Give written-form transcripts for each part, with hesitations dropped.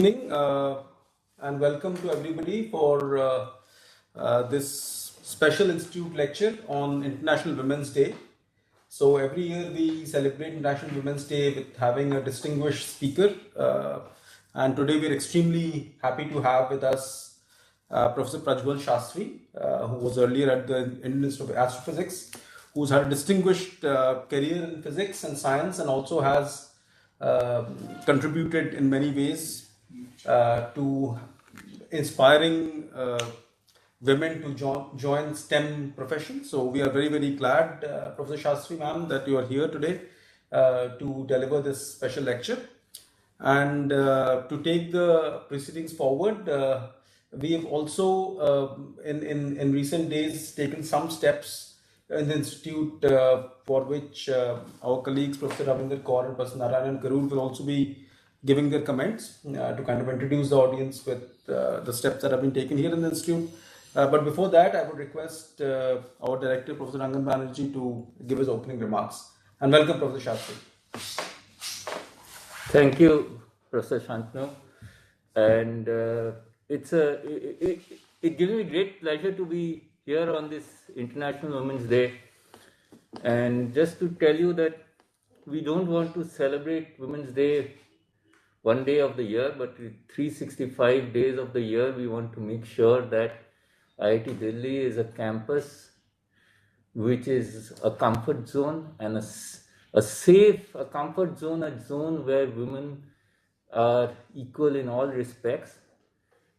Evening and welcome to everybody for this special institute lecture on International Women's Day. So every year we celebrate International Women's Day with having a distinguished speaker, and today we're extremely happy to have with us Professor Prajval Shastri, who was earlier at the Indian Institute of Astrophysics, who's had a distinguished career in physics and science, and also has contributed in many ways to inspiring women to join STEM professions. So we are very, very glad, Professor Shastri ma'am, that you are here today to deliver this special lecture. And to take the proceedings forward, we have also in recent days taken some steps in the institute for which our colleagues Professor Ravinder Kaur and Professor Narayan Karur will also be giving their comments to kind of introduce the audience with the steps that have been taken here in the institute. But before that, I would request our director, Professor Angan Banerjee, to give his opening remarks. And welcome, Professor Shastri. Thank you, Professor Shantanu. And it gives me great pleasure to be here on this International Women's Day. And just to tell you that we don't want to celebrate Women's Day one day of the year, but 365 days of the year, we want to make sure that IIT Delhi is a campus which is a comfort zone and a safe, a comfort zone, a zone where women are equal in all respects.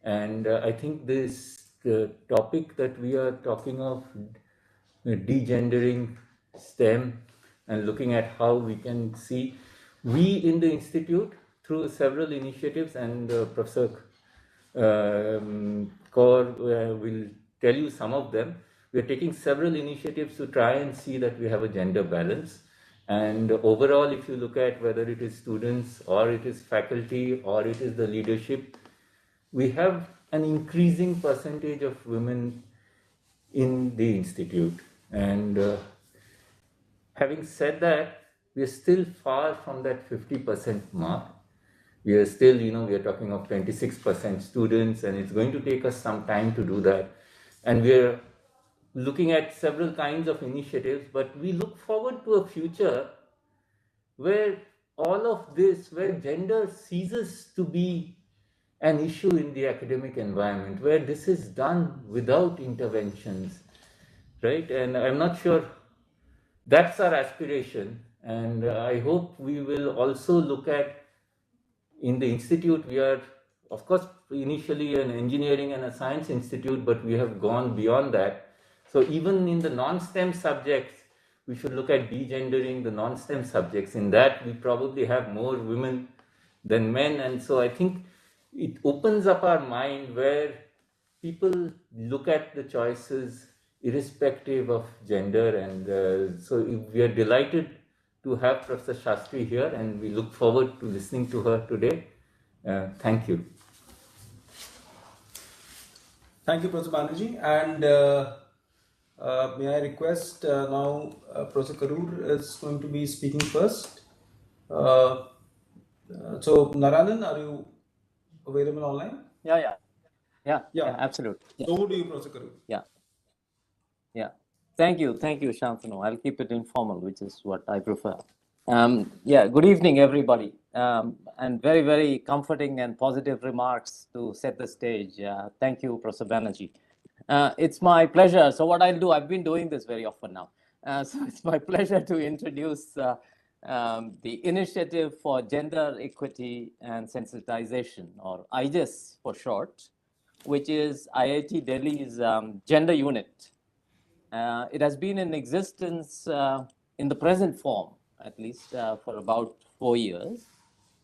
And I think this topic that we are talking of, degendering STEM and looking at how we can see, we in the Institute, through several initiatives, and Professor Kaur will tell you some of them, we are taking several initiatives to try and see that we have a gender balance. And overall, if you look at whether it is students or it is faculty or it is the leadership, we have an increasing percentage of women in the institute. And having said that, we are still far from that 50% mark. We are still, we are talking of 26% students, and it's going to take us some time to do that. And we are looking at several kinds of initiatives, but we look forward to a future where all of this, where gender ceases to be an issue in the academic environment, where this is done without interventions, right? And I'm not sure that's our aspiration. And I hope we will also look at, in the institute, we are, of course, initially an engineering and a science institute, but we have gone beyond that. So even in the non-STEM subjects, we should look at degendering the non-STEM subjects. In that, we probably have more women than men. And so I think it opens up our mind where people look at the choices irrespective of gender. And so we are delighted to have Professor Shastri here, and we look forward to listening to her today. Thank you. Thank you, Professor Banerjee. And may I request now Professor Karur is going to be speaking first. So Narayan, are you available online? Yeah, absolutely. Yeah. So do you, Professor Karur. Yeah. Thank you, Shantanu. I'll keep it informal, which is what I prefer. Good evening, everybody. And very, very comforting and positive remarks to set the stage. Thank you, Professor Banerjee. It's my pleasure. So what I'll do, I've been doing this very often now. So it's my pleasure to introduce the Initiative for Gender Equity and Sensitization, or IGES for short, which is IIT Delhi's gender unit. It has been in existence in the present form, at least for about 4 years.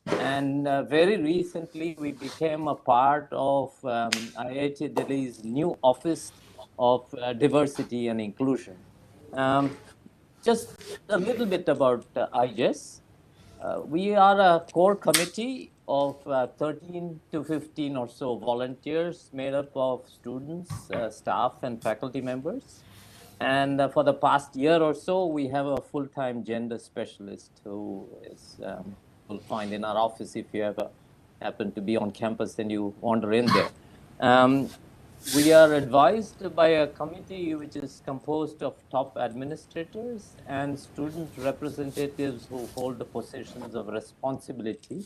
And very recently, we became a part of IIT Delhi's new Office of Diversity and Inclusion. Just a little bit about IGES. We are a core committee of 13 to 15 or so volunteers made up of students, staff, and faculty members. And for the past year or so, we have a full-time gender specialist who is, you'll find in our office if you ever happen to be on campus and you wander in there. We are advised by a committee which is composed of top administrators and student representatives who hold the positions of responsibility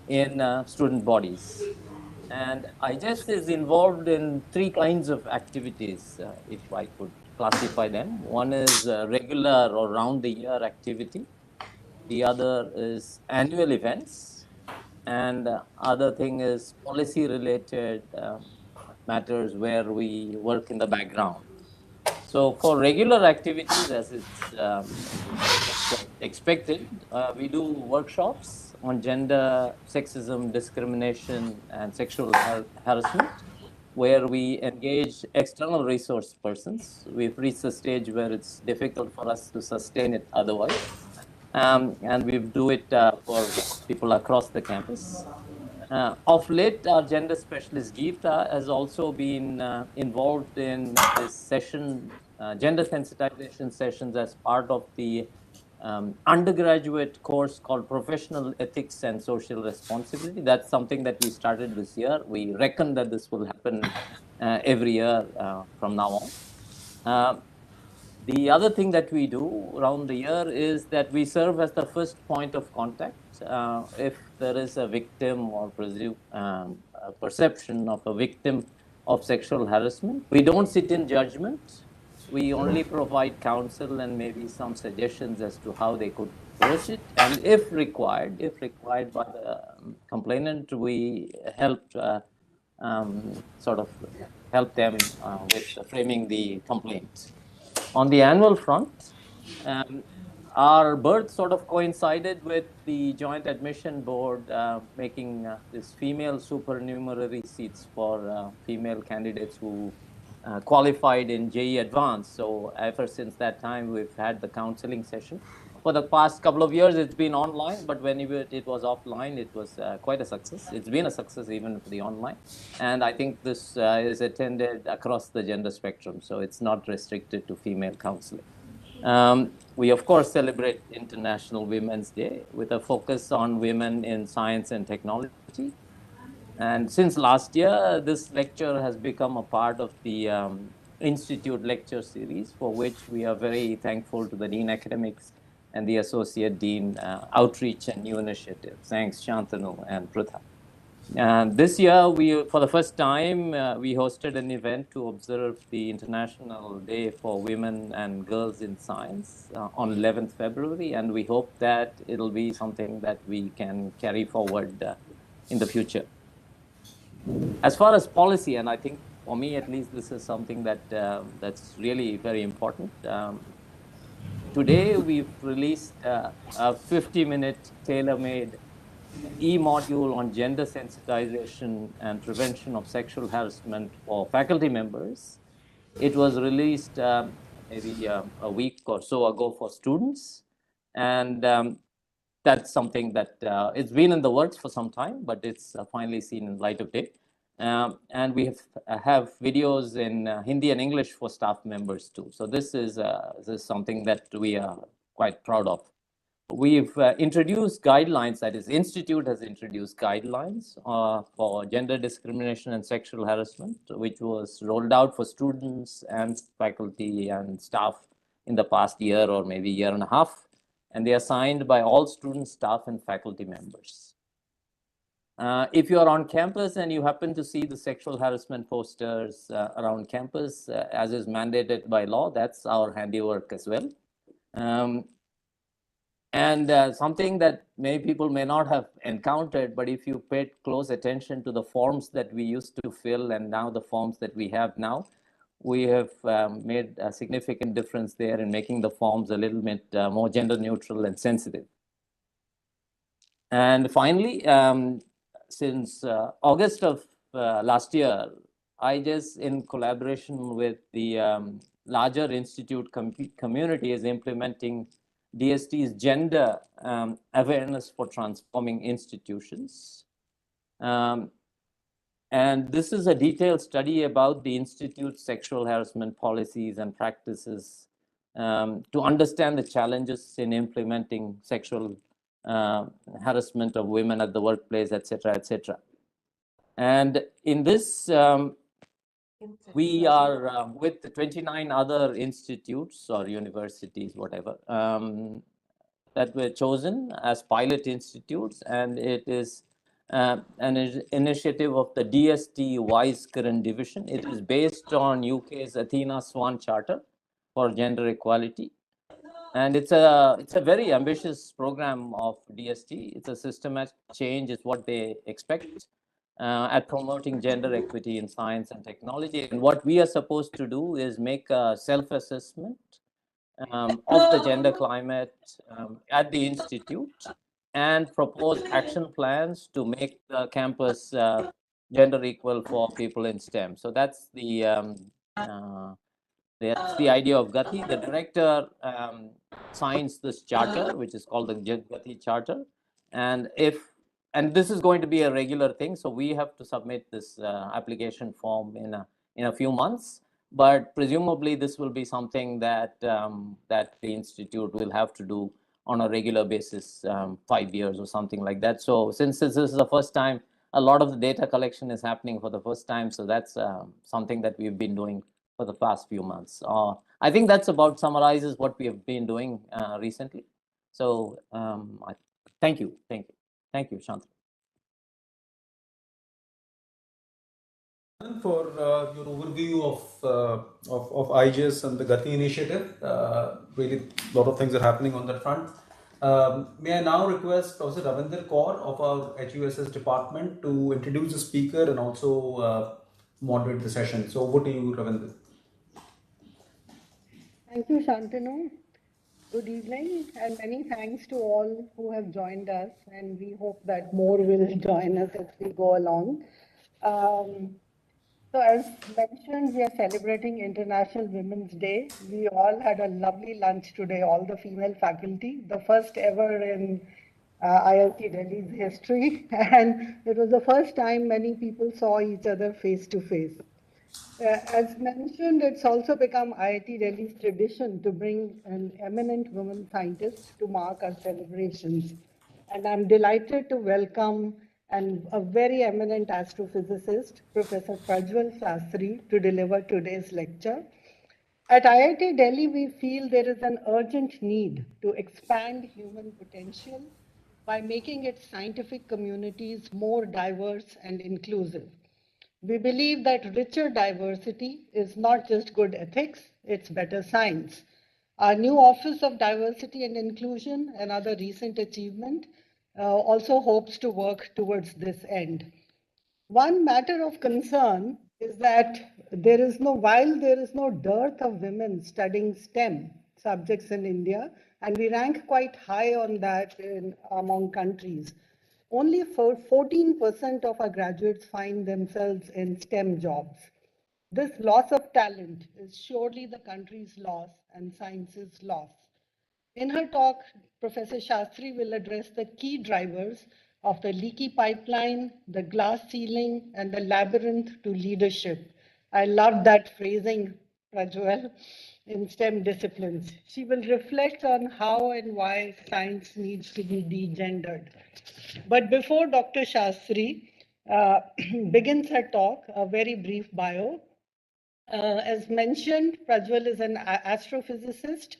in student bodies. And IJES is involved in three kinds of activities, if I could classify them. One is regular or round-the-year activity. The other is annual events. And other thing is policy-related matters where we work in the background. So for regular activities, as it's expected, we do workshops on gender, sexism, discrimination, and sexual harassment, where we engage external resource persons. We've reached a stage where it's difficult for us to sustain it otherwise. And we do it for people across the campus. Of late, our gender specialist Geeta has also been involved in this session, gender sensitization sessions, as part of the undergraduate course called Professional Ethics and Social Responsibility. That's something that we started this year. We reckon that this will happen every year from now on. The other thing that we do around the year is that we serve as the first point of contact. If there is a victim or a perception of a victim of sexual harassment, we don't sit in judgment. We only provide counsel and maybe some suggestions as to how they could approach it. And if required by the complainant, we help sort of help them with framing the complaint. On the annual front, our birth sort of coincided with the Joint Admission Board making this female supernumerary seats for female candidates who qualified in JEE Advanced. So ever since that time, we've had the counseling session. For the past couple of years, it's been online, but when it was offline, it was quite a success. It's been a success even for the online. And I think this is attended across the gender spectrum, so it's not restricted to female counseling. We, of course, celebrate International Women's Day with a focus on women in science and technology. And since last year, this lecture has become a part of the Institute lecture series, for which we are very thankful to the Dean Academics and the Associate Dean Outreach and New Initiatives. Thanks, Shantanu and Pritha. This year, for the first time, we hosted an event to observe the International Day for Women and Girls in Science on 11th February, and we hope that it'll be something that we can carry forward in the future. As far as policy, and I think for me at least, this is something that that's really very important. Today, we've released a 50-minute tailor-made e-module on gender sensitization and prevention of sexual harassment for faculty members. It was released maybe a week or so ago for students. And that's something that it's been in the works for some time, but it's finally seen in light of day. And we have videos in Hindi and English for staff members too. So this is something that we are quite proud of. We've introduced guidelines, that is, Institute has introduced guidelines for gender discrimination and sexual harassment, which was rolled out for students and faculty and staff in the past year or maybe year and a half. And they are signed by all students, staff, and faculty members. If you're on campus and you happen to see the sexual harassment posters around campus, as is mandated by law, that's our handiwork as well. And something that many people may not have encountered, but if you paid close attention to the forms that we used to fill and now the forms that we have now, we have made a significant difference there in making the forms a little bit more gender neutral and sensitive. And finally, since August of last year, IJES, in collaboration with the larger institute community, is implementing DST's gender awareness for transforming institutions. And this is a detailed study about the institute's sexual harassment policies and practices to understand the challenges in implementing sexual harassment of women at the workplace, etc., etc. And in this, we are with 29 other institutes or universities, whatever, that were chosen as pilot institutes, and it is an initiative of the DST Wise Current Division. It is based on UK's Athena Swan Charter for Gender Equality. And it's a very ambitious program of DST. It's a systematic change, is what they expect at promoting gender equity in science and technology. And what we are supposed to do is make a self-assessment of the gender climate at the institute and propose action plans to make the campus gender equal for people in STEM. So that's the idea of Gati. The director signs this charter, which is called the Gati Charter, and this is going to be a regular thing. So we have to submit this application form in a few months. But presumably, this will be something that that the institute will have to do on a regular basis, 5 years or something like that. So since this is the first time, a lot of the data collection is happening for the first time. So that's something that we've been doing for the past few months. I think that's about summarizes what we have been doing recently. So thank you, Shantanu. For your overview of IGES and the Gati initiative. Really, a lot of things are happening on that front. May I now request Professor Ravinder Kaur of our HUSS department to introduce the speaker and also moderate the session. So over to you, Ravinder. Thank you, Shantanu. Good evening, and many thanks to all who have joined us, and we hope that more will join us as we go along. So as mentioned, we are celebrating International Women's Day. We all had a lovely lunch today, all the female faculty, the first ever in IIT Delhi's history. And it was the first time many people saw each other face to face. As mentioned, it's also become IIT Delhi's tradition to bring an eminent woman scientist to mark our celebrations. And I'm delighted to welcome a very eminent astrophysicist, Professor Prajval Shastri, to deliver today's lecture. At IIT Delhi, we feel there is an urgent need to expand human potential by making its scientific communities more diverse and inclusive. We believe that richer diversity is not just good ethics, it's better science. Our new Office of Diversity and Inclusion, another recent achievement, also hopes to work towards this end. One matter of concern is that while there is no dearth of women studying STEM subjects in India, and we rank quite high on that among countries, only 14% of our graduates find themselves in STEM jobs. This loss of talent is surely the country's loss and science's loss. In her talk, Professor Shastri will address the key drivers of the leaky pipeline, the glass ceiling, and the labyrinth to leadership. I love that phrasing, Prajval, in STEM disciplines. She will reflect on how and why science needs to be degendered. But before Dr. Shastri begins her talk, a very brief bio. As mentioned, Prajval is an astrophysicist,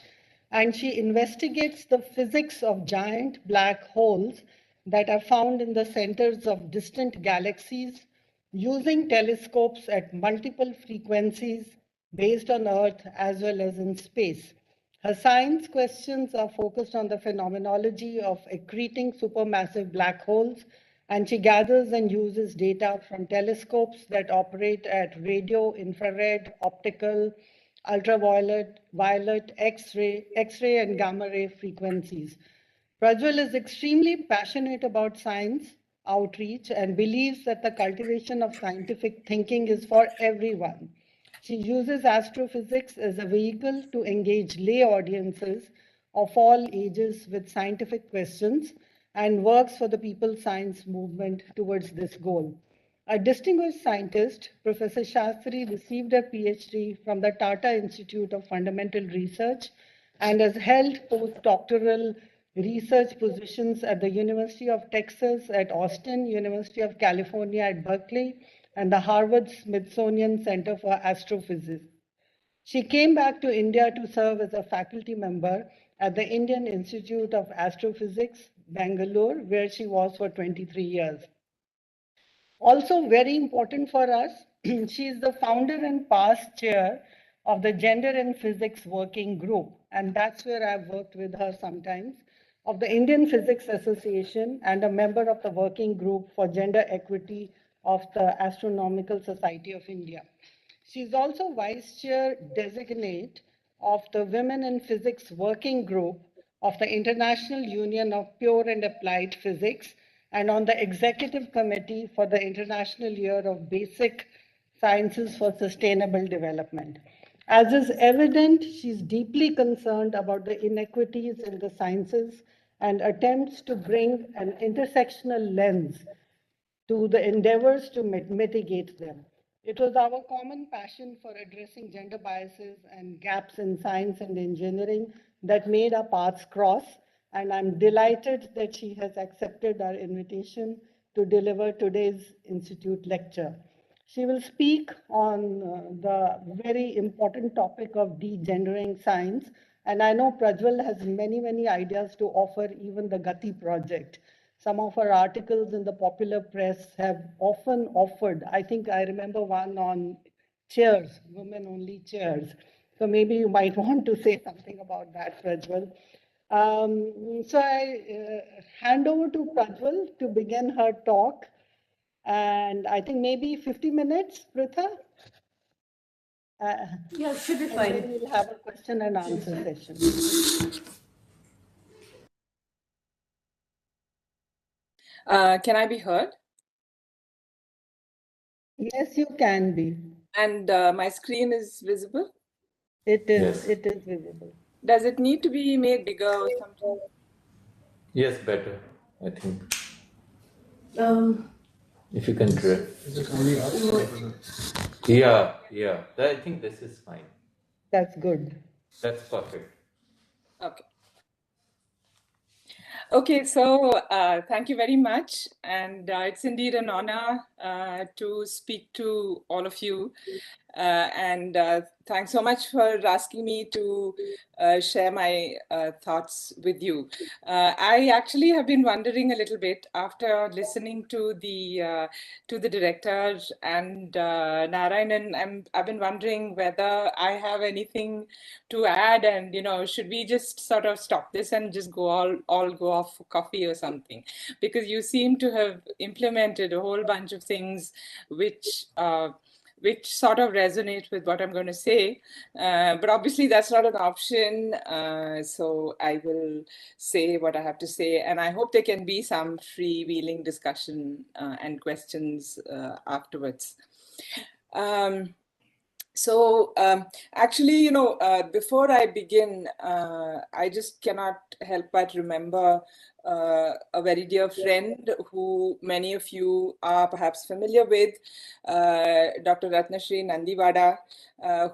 and she investigates the physics of giant black holes that are found in the centers of distant galaxies using telescopes at multiple frequencies based on Earth as well as in space. Her science questions are focused on the phenomenology of accreting supermassive black holes, and she gathers and uses data from telescopes that operate at radio, infrared, optical, ultraviolet, violet, X-ray, and gamma ray frequencies. Prajval is extremely passionate about science, outreach, and believes that the cultivation of scientific thinking is for everyone. She uses astrophysics as a vehicle to engage lay audiences of all ages with scientific questions and works for the People Science movement towards this goal. A distinguished scientist, Professor Shastri received a PhD from the Tata Institute of Fundamental Research and has held postdoctoral research positions at the University of Texas at Austin, University of California at Berkeley, and the Harvard-Smithsonian Center for Astrophysics. She came back to India to serve as a faculty member at the Indian Institute of Astrophysics, Bangalore, where she was for 23 years. Also very important for us, she is the founder and past chair of the Gender and Physics Working Group, and that's where I've worked with her sometimes, of the Indian Physics Association, and a member of the Working Group for Gender Equity of the Astronomical Society of India. She's also vice chair designate of the Women in Physics Working Group of the International Union of Pure and Applied Physics, and on the executive committee for the International Year of Basic Sciences for Sustainable Development. As is evident, she's deeply concerned about the inequities in the sciences and attempts to bring an intersectional lens to the endeavors to mitigate them. It was our common passion for addressing gender biases and gaps in science and engineering that made our paths cross, and I'm delighted that she has accepted our invitation to deliver today's Institute lecture. She will speak on the very important topic of degendering science, and I know Prajval has many, many ideas to offer, even the Gati project. Some of her articles in the popular press have often offered, I think I remember one on chairs, women-only chairs. So maybe you might want to say something about that, Prajval. So I hand over to Prajval to begin her talk. And I think maybe 50 minutes, Pritha? Yeah, should be And fine. then we'll have a question and answer session. Can I be heard? Yes, you can be. And my screen is visible? It is, Yes. it is visible. Does it need to be made bigger or something? Yes, better, I think. If you can try. Yeah. I think this is fine. That's good. That's perfect. Okay. Okay, so thank you very much. And it's indeed an honor to speak to all of you. And thanks so much for asking me to share my thoughts with you. I actually have been wondering a little bit after listening to the director and Narayanan. I've been wondering whether I have anything to add, and should we just sort of stop this and just all go off for coffee or something? Because you seem to have implemented a whole bunch of things which sort of resonate with what I'm going to say. But obviously that's not an option. So I will say what I have to say. And I hope there can be some freewheeling discussion and questions afterwards. Actually, before I begin, I just cannot help but remember a very dear friend who many of you are perhaps familiar with, Dr. Ratnashri Nandiwada,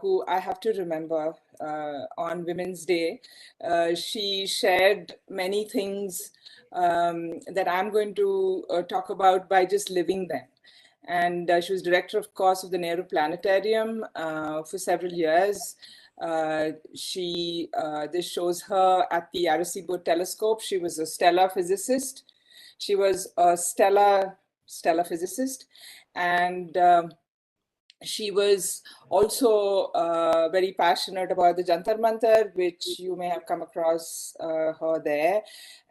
who I have to remember on Women's Day. She shared many things that I'm going to talk about by just living them. And she was director, of course, of the Nehru Planetarium for several years. This shows her at the Arecibo telescope. She was a stellar physicist. She was a stellar physicist. And she was also very passionate about the Jantar Mantar, which you may have come across her there.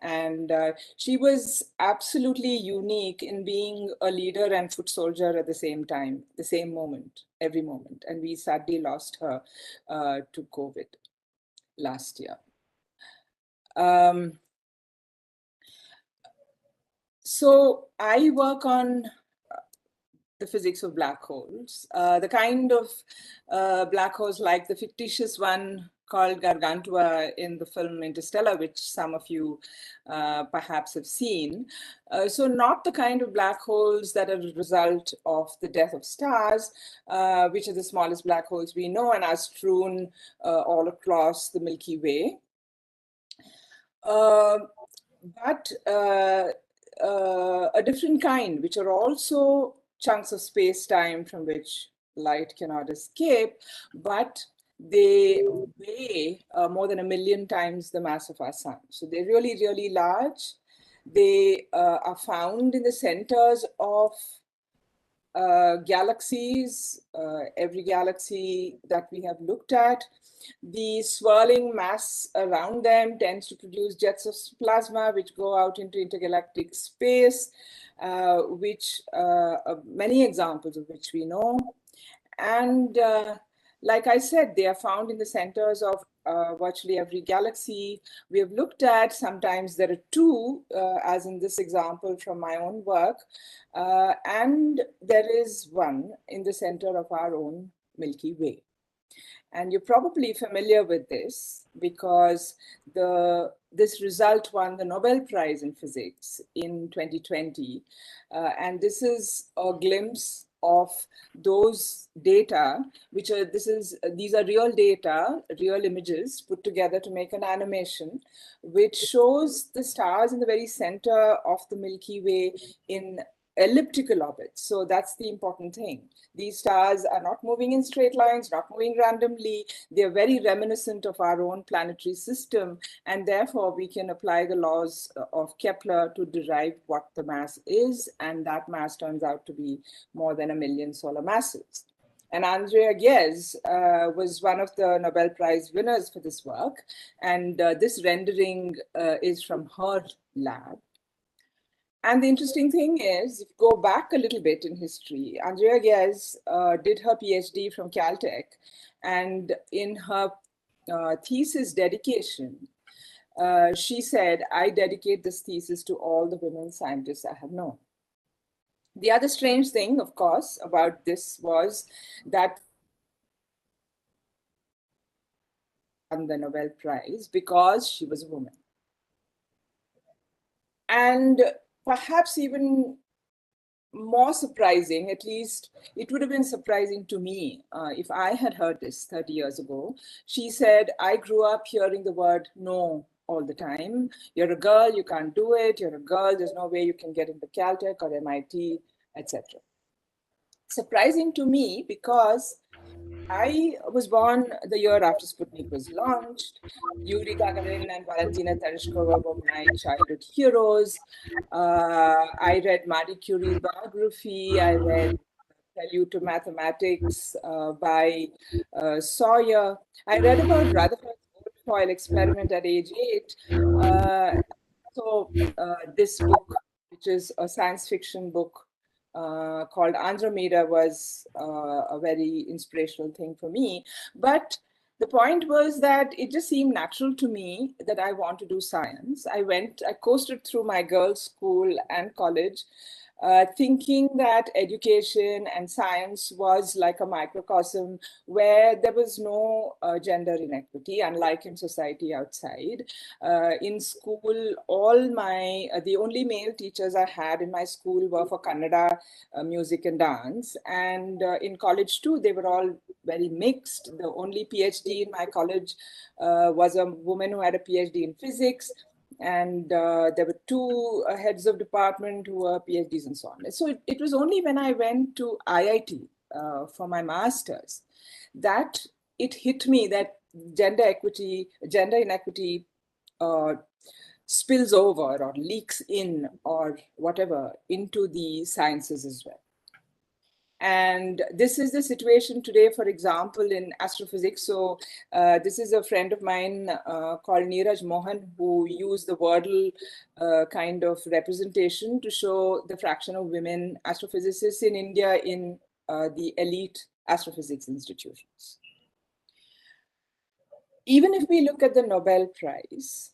And she was absolutely unique in being a leader and foot soldier at the same time, the same moment, every moment. And we sadly lost her to COVID last year. So I work on the physics of black holes, the kind of black holes like the fictitious one called Gargantua in the film Interstellar, which some of you perhaps have seen. So not the kind of black holes that are a result of the death of stars, which are the smallest black holes we know and are strewn all across the Milky Way. but a different kind, which are also chunks of space-time from which light cannot escape, but they weigh more than 1,000,000 times the mass of our sun. So they're really, really large. They are found in the centers of galaxies, every galaxy that we have looked at. The swirling mass around them tends to produce jets of plasma, which go out into intergalactic space, which many examples of which we know. And like I said, they are found in the centers of virtually every galaxy. We have looked at, sometimes there are two, as in this example from my own work, and there is one in the center of our own Milky Way. And you're probably familiar with this because this result won the Nobel Prize in Physics in 2020. And this is a glimpse of those data, which are, these are real data, real images put together to make an animation, which shows the stars in the very center of the Milky Way in elliptical orbits. So that's the important thing. These stars are not moving in straight lines, not moving randomly. They're very reminiscent of our own planetary system. And therefore, we can apply the laws of Kepler to derive what the mass is. And that mass turns out to be more than 1,000,000 solar masses. And Andrea Ghez was one of the Nobel Prize winners for this work. And this rendering is from her lab. And the interesting thing is, if you go back a little bit in history, Andrea Ghez did her PhD from Caltech, and in her thesis dedication, she said, I dedicate this thesis to all the women scientists I have known. The other strange thing, of course, about this was that won the Nobel Prize because she was a woman. And perhaps even more surprising, at least it would have been surprising to me if I had heard this 30 years ago. She said, I grew up hearing the word no all the time. You're a girl, you can't do it. You're a girl, there's no way you can get into Caltech or MIT, etc. Surprising to me because I was born the year after Sputnik was launched. Yuri Gagarin and Valentina Tereshkova were my childhood heroes. I read Marie Curie's biography. I read Prelude to Mathematics by Sawyer. I read about Rutherford's gold foil experiment at age 8. So this book, which is a science fiction book, called Andromeda, was a very inspirational thing for me. But the point was that it just seemed natural to me that I want to do science. I coasted through my girls' school and college, thinking that education and science was like a microcosm where there was no gender inequity, unlike in society outside. In school, the only male teachers I had in my school were for Kannada music and dance. And in college too, they were all very mixed. The only PhD in my college was a woman who had a PhD in physics. And there were two heads of department who were PhDs and so on. So it was only when I went to IIT for my master's that it hit me that gender inequity spills over or leaks in or whatever into the sciences as well. And this is the situation today, for example, in astrophysics. So this is a friend of mine called Neeraj Mohan, who used the Wordle kind of representation to show the fraction of women astrophysicists in India in the elite astrophysics institutions. Even if we look at the Nobel Prize,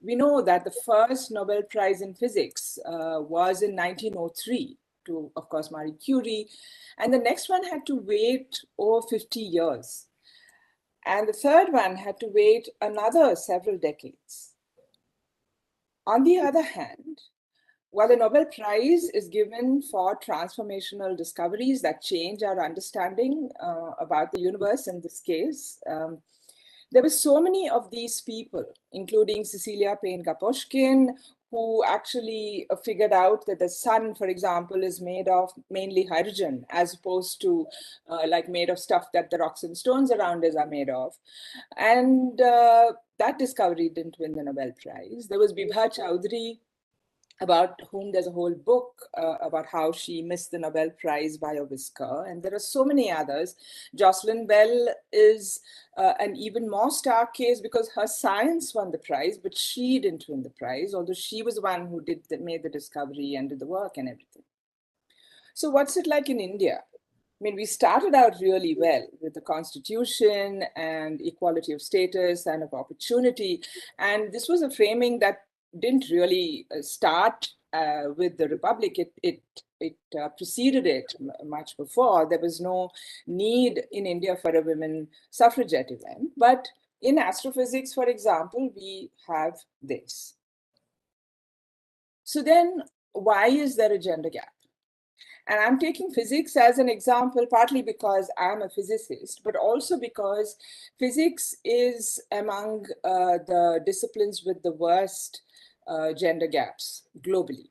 we know that the first Nobel Prize in physics was in 1903. To, of course, Marie Curie. And the next one had to wait over 50 years. And the third one had to wait another several decades. On the other hand, while the Nobel Prize is given for transformational discoveries that change our understanding about the universe in this case, there were so many of these people, including Cecilia Payne-Gaposchkin, who actually figured out that the sun, for example, is made of mainly hydrogen, as opposed to like made of stuff that the rocks and stones around us are made of. And that discovery didn't win the Nobel Prize. There was Bibha Chaudhary, about whom there's a whole book about how she missed the Nobel Prize by a whisker. And there are so many others. Jocelyn Bell is an even more stark case because her science won the prize, but she didn't win the prize, although she was the one who made the discovery and did the work and everything. So what's it like in India? I mean, we started out really well with the constitution and equality of status and of opportunity. And this was a framing that didn't really start with the Republic. It preceded it much before. There was no need in India for a women suffragette event. But in astrophysics, for example, we have this. So then why is there a gender gap? And I'm taking physics as an example, partly because I'm a physicist, but also because physics is among the disciplines with the worst gender gaps globally.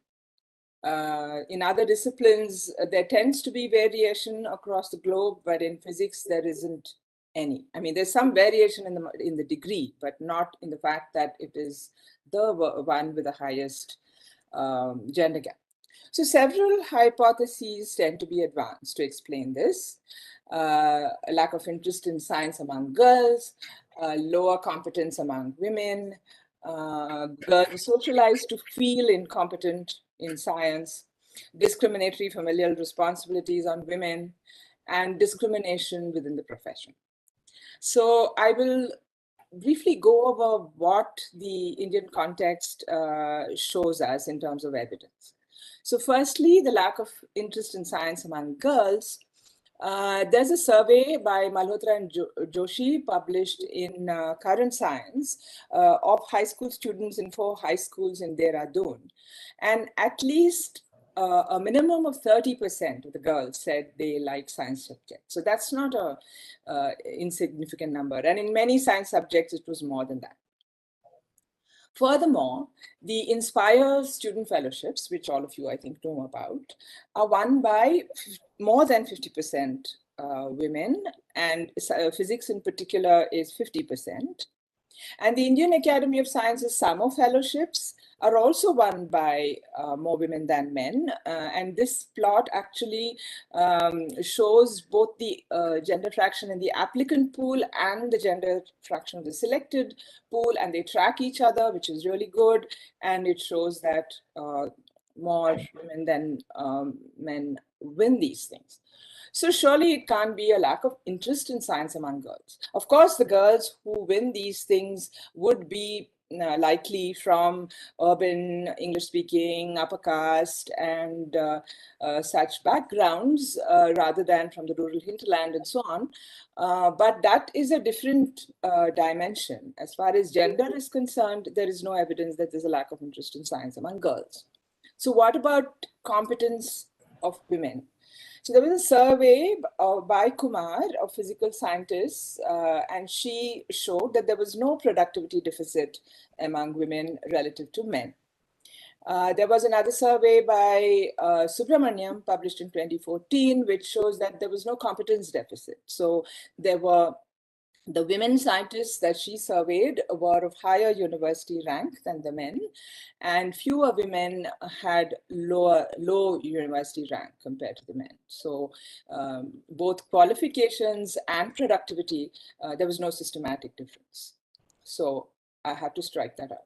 In other disciplines, there tends to be variation across the globe, but in physics, there isn't any. I mean, there's some variation in the degree, but not in the fact that it is the one with the highest gender gap. So several hypotheses tend to be advanced to explain this. A lack of interest in science among girls, lower competence among women, girls socialized to feel incompetent in science, discriminatory familial responsibilities on women, and discrimination within the profession. So I will briefly go over what the Indian context shows us in terms of evidence. So firstly, the lack of interest in science among girls. There's a survey by Malhotra and Joshi published in Current Science of high school students in 4 high schools in Dehradun. And at least a minimum of 30% of the girls said they like science subjects. So that's not an insignificant number. And in many science subjects, it was more than that. Furthermore, the Inspire student fellowships, which all of you I think know about, are won by more than 50% women, and physics in particular is 50%. And the Indian Academy of Sciences summer fellowships are also won by more women than men. And this plot actually shows both the gender fraction in the applicant pool and the gender fraction of the selected pool, and they track each other, which is really good. And it shows that more women than men win these things. So surely it can't be a lack of interest in science among girls. Of course, the girls who win these things would be likely from urban, English-speaking, upper caste, and such backgrounds, rather than from the rural hinterland and so on. But that is a different dimension. As far as gender is concerned, there is no evidence that there's a lack of interest in science among girls. So what about competence of women? So there was a survey by Kumar of physical scientists, and she showed that there was no productivity deficit among women relative to men. There was another survey by Subramaniam published in 2014, which shows that there was no competence deficit. So there were the women scientists that she surveyed were of higher university rank than the men, and fewer women had low university rank compared to the men. So both qualifications and productivity, there was no systematic difference. So I had to strike that out.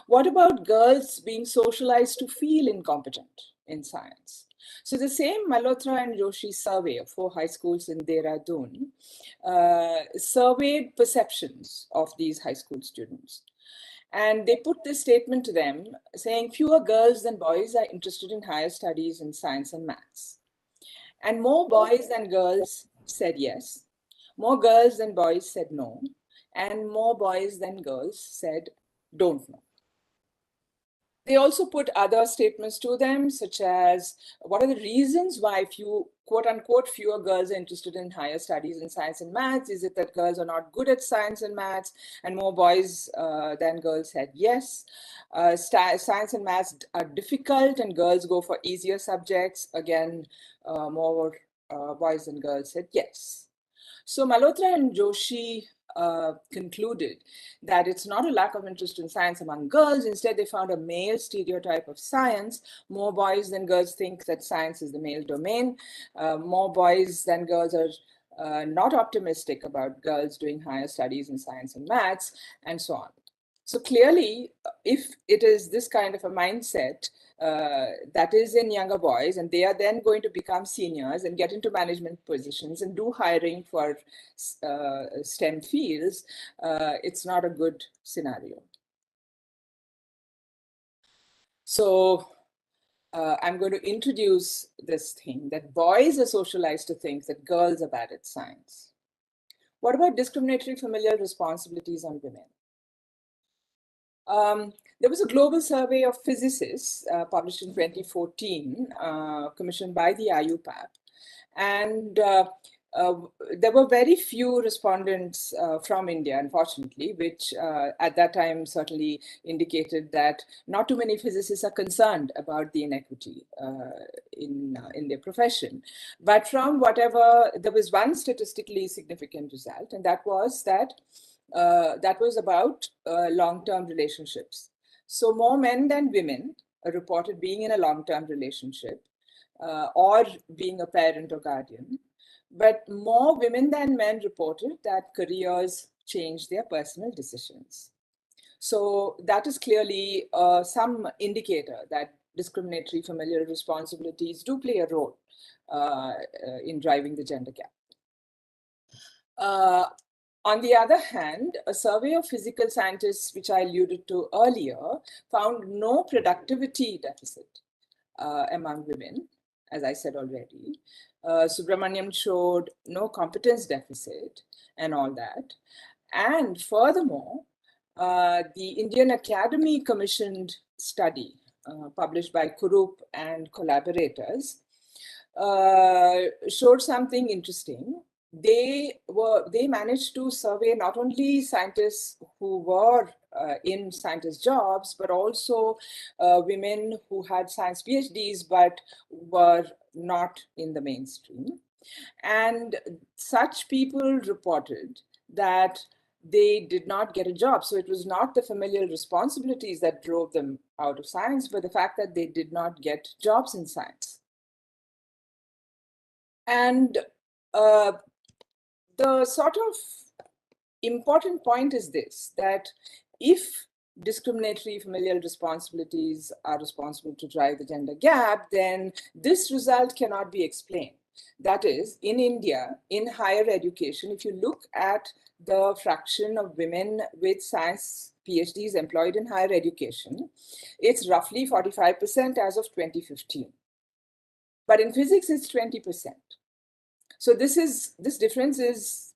What about girls being socialized to feel incompetent in science? So the same Malhotra and Joshi survey of 4 high schools in Dehradun surveyed perceptions of these high school students. And they put this statement to them saying fewer girls than boys are interested in higher studies in science and maths. And more boys than girls said yes. More girls than boys said no. And more boys than girls said don't know. They also put other statements to them, such as what are the reasons why quote unquote, fewer girls are interested in higher studies in science and maths? Is it that girls are not good at science and maths and more boys than girls said yes? Science and maths are difficult and girls go for easier subjects. Again, more boys than girls said yes. So Malhotra and Joshi concluded that it's not a lack of interest in science among girls. Instead, they found a male stereotype of science. More boys than girls think that science is the male domain. More boys than girls are not optimistic about girls doing higher studies in science and maths, and so on. So clearly, if it is this kind of a mindset that is in younger boys, and they are then going to become seniors and get into management positions and do hiring for STEM fields, it's not a good scenario. So I'm going to introduce this thing that boys are socialized to think that girls are bad at science. What about discriminatory familial responsibilities on women? There was a global survey of physicists published in 2014, commissioned by the IUPAC. And there were very few respondents from India, unfortunately, which at that time certainly indicated that not too many physicists are concerned about the inequity in their profession. But from whatever, there was one statistically significant result, and that was about long-term relationships. So more men than women reported being in a long-term relationship or being a parent or guardian, but more women than men reported that careers changed their personal decisions. So that is clearly some indicator that discriminatory familial responsibilities do play a role in driving the gender gap. On the other hand, a survey of physical scientists, which I alluded to earlier, found no productivity deficit among women, as I said already. Subramaniam showed no competence deficit and all that. And furthermore, the Indian Academy commissioned study published by Kurup and collaborators showed something interesting. They managed to survey not only scientists who were in scientist jobs, but also women who had science PhDs but were not in the mainstream. And such people reported that they did not get a job. So it was not the familial responsibilities that drove them out of science, but the fact that they did not get jobs in science. And the sort of important point is this, that if discriminatory familial responsibilities are responsible to drive the gender gap, then this result cannot be explained. That is, in India, in higher education, if you look at the fraction of women with science PhDs employed in higher education, it's roughly 45% as of 2015. But in physics, it's 20%. So this difference is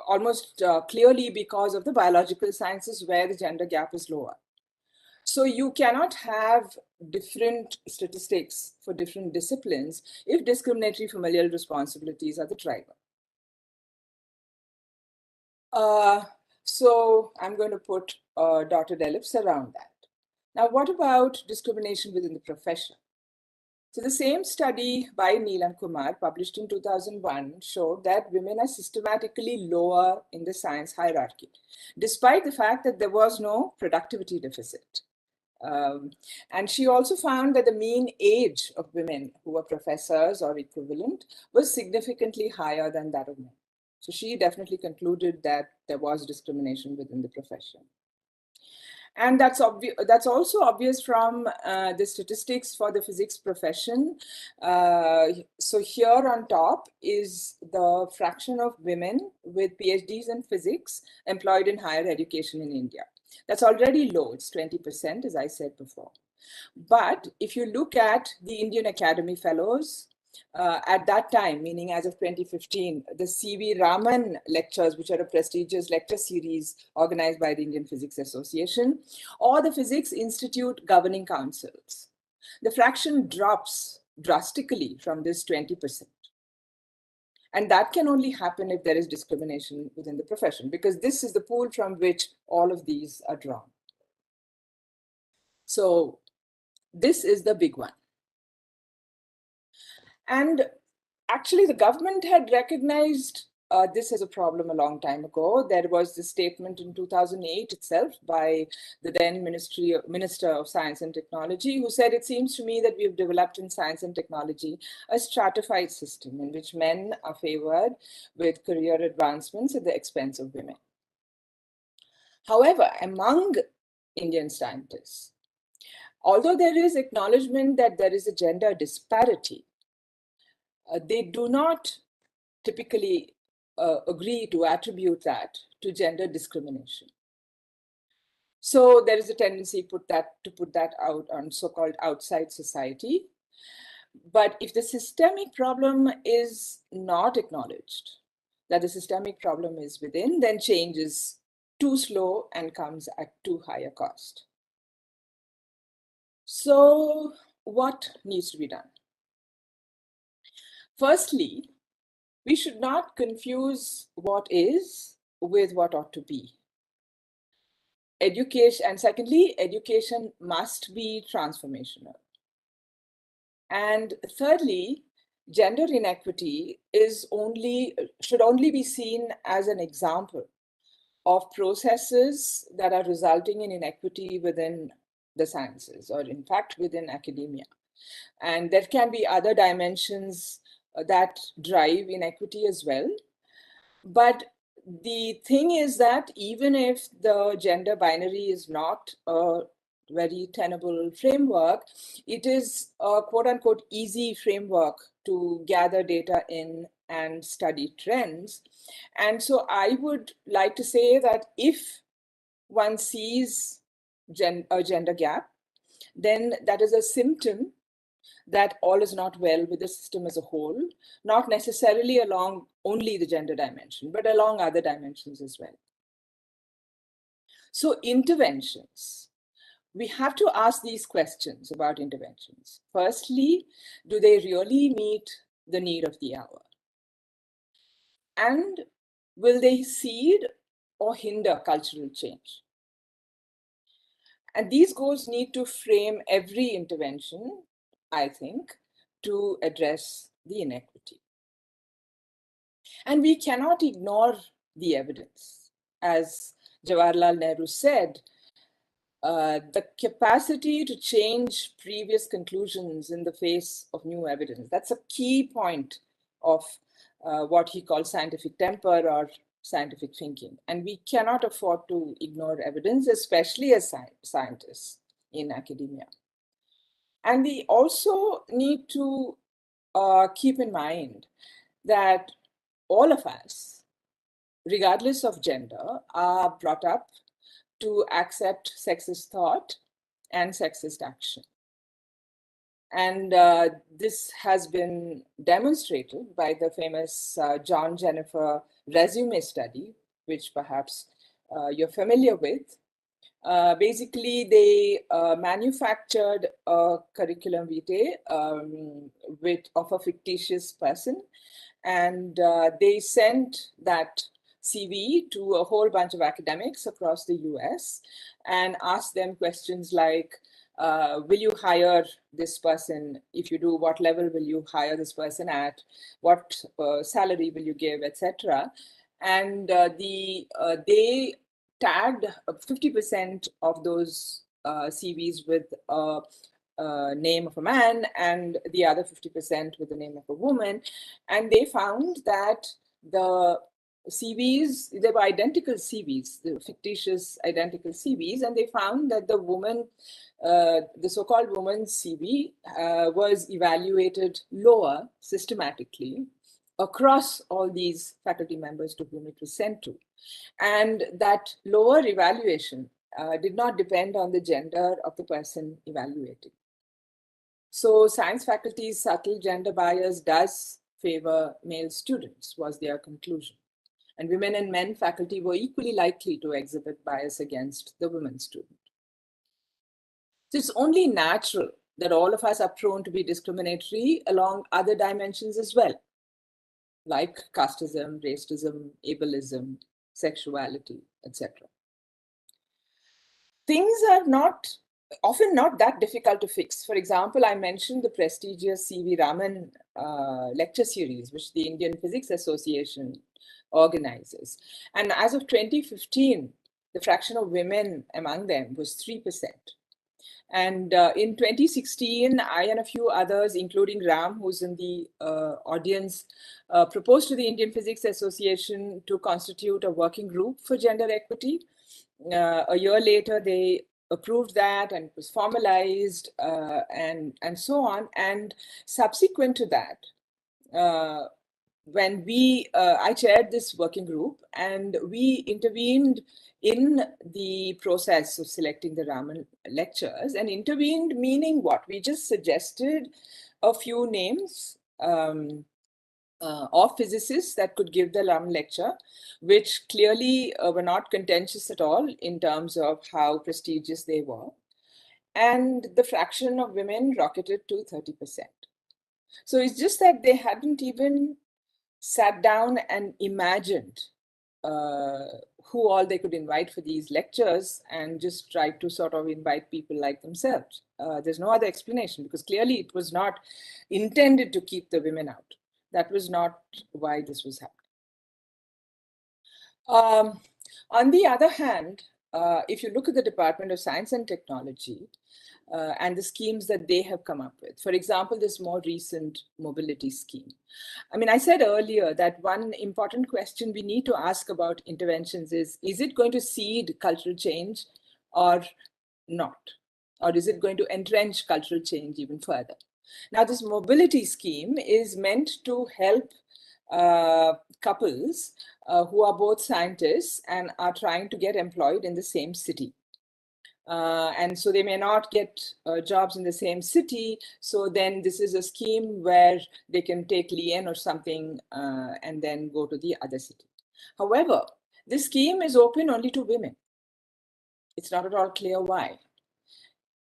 almost clearly because of the biological sciences where the gender gap is lower. So you cannot have different statistics for different disciplines if discriminatory familial responsibilities are the driver. So I'm going to put a dotted ellipse around that. Now, what about discrimination within the profession? So the same study by Neelam Kumar, published in 2001, showed that women are systematically lower in the science hierarchy, despite the fact that there was no productivity deficit. And she also found that the mean age of women who were professors or equivalent was significantly higher than that of men. So she definitely concluded that there was discrimination within the profession. And that's also obvious from the statistics for the physics profession. So here on top is the fraction of women with PhDs in physics employed in higher education in India. That's already low, it's 20%, as I said before. But if you look at the Indian Academy Fellows, at that time, meaning as of 2015, the C.V. Raman lectures, which are a prestigious lecture series organized by the Indian Physics Association, or the Physics Institute governing councils, the fraction drops drastically from this 20%. And that can only happen if there is discrimination within the profession, because this is the pool from which all of these are drawn. So this is the big one. And actually, the government had recognized this as a problem a long time ago. There was this statement in 2008 itself by the then Minister of Science and Technology, who said, "It seems to me that we have developed in science and technology a stratified system in which men are favored with career advancements at the expense of women." However, among Indian scientists, although there is acknowledgement that there is a gender disparity, they do not typically agree to attribute that to gender discrimination. So there is a tendency to put that out on so-called outside society. But if the systemic problem is not acknowledged, that the systemic problem is within, then change is too slow and comes at too high a cost. So what needs to be done? Firstly, we should not confuse what is with what ought to be. Education, and secondly, education must be transformational. And thirdly, gender inequity should only be seen as an example of processes that are resulting in inequity within the sciences, or in fact within academia. And there can be other dimensions that drive inequity as well. But the thing is that even if the gender binary is not a very tenable framework, it is a quote unquote easy framework to gather data in and study trends. And so I would like to say that if one sees a gender gap, then that is a symptom that all is not well with the system as a whole, not necessarily along only the gender dimension, but along other dimensions as well. So interventions, we have to ask these questions about interventions. Firstly, do they really meet the need of the hour? And will they seed or hinder cultural change? And these goals need to frame every intervention, I think, to address the inequity. And we cannot ignore the evidence. As Jawaharlal Nehru said, the capacity to change previous conclusions in the face of new evidence, that's a key point of what he called scientific temper or scientific thinking. And we cannot afford to ignore evidence, especially as scientists in academia. And we also need to keep in mind that all of us, regardless of gender, are brought up to accept sexist thought and sexist action. And this has been demonstrated by the famous John Jennifer resume study, which perhaps you're familiar with. Basically, they manufactured a curriculum vitae of a fictitious person, and they sent that CV to a whole bunch of academics across the US and asked them questions like, will you hire this person? If you do, what level will you hire this person at? What salary will you give, etc. And they tagged 50% of those CVs with a name of a man and the other 50% with the name of a woman. And they found that the CVs, they were identical CVs, the fictitious identical CVs, and they found that the woman, the so-called woman's CV was evaluated lower systematically across all these faculty members to whom it was sent to. And that lower evaluation did not depend on the gender of the person evaluated. So science faculty's subtle gender bias does favor male students, was their conclusion. And women and men faculty were equally likely to exhibit bias against the women student. So it's only natural that all of us are prone to be discriminatory along other dimensions as well, like casteism, racism, ableism, sexuality, etc. Things are often not that difficult to fix. For example, I mentioned the prestigious C.V. Raman lecture series, which the Indian Physics Association organizes. And as of 2015, the fraction of women among them was 3%. And in 2016, I and a few others, including Ram, who's in the audience, proposed to the Indian Physics Association to constitute a working group for gender equity. A year later, they approved that and it was formalized and so on. And subsequent to that, when I chaired this working group and we intervened in the process of selecting the Raman lectures. And intervened meaning what? We just suggested a few names of physicists that could give the Raman lecture, which clearly were not contentious at all in terms of how prestigious they were. And the fraction of women rocketed to 30%. So it's just that they hadn't even sat down and imagined who all they could invite for these lectures and just tried to sort of invite people like themselves. There's no other explanation because clearly it was not intended to keep the women out. That was not why this was happening. On the other hand, if you look at the Department of Science and Technology, and the schemes that they have come up with. For example, this more recent mobility scheme. I mean, I said earlier that one important question we need to ask about interventions is it going to seed cultural change or not? Or is it going to entrench cultural change even further? Now, this mobility scheme is meant to help couples who are both scientists and are trying to get employed in the same city. And so they may not get jobs in the same city. So then this is a scheme where they can take lien or something and then go to the other city. However, this scheme is open only to women. It's not at all clear why.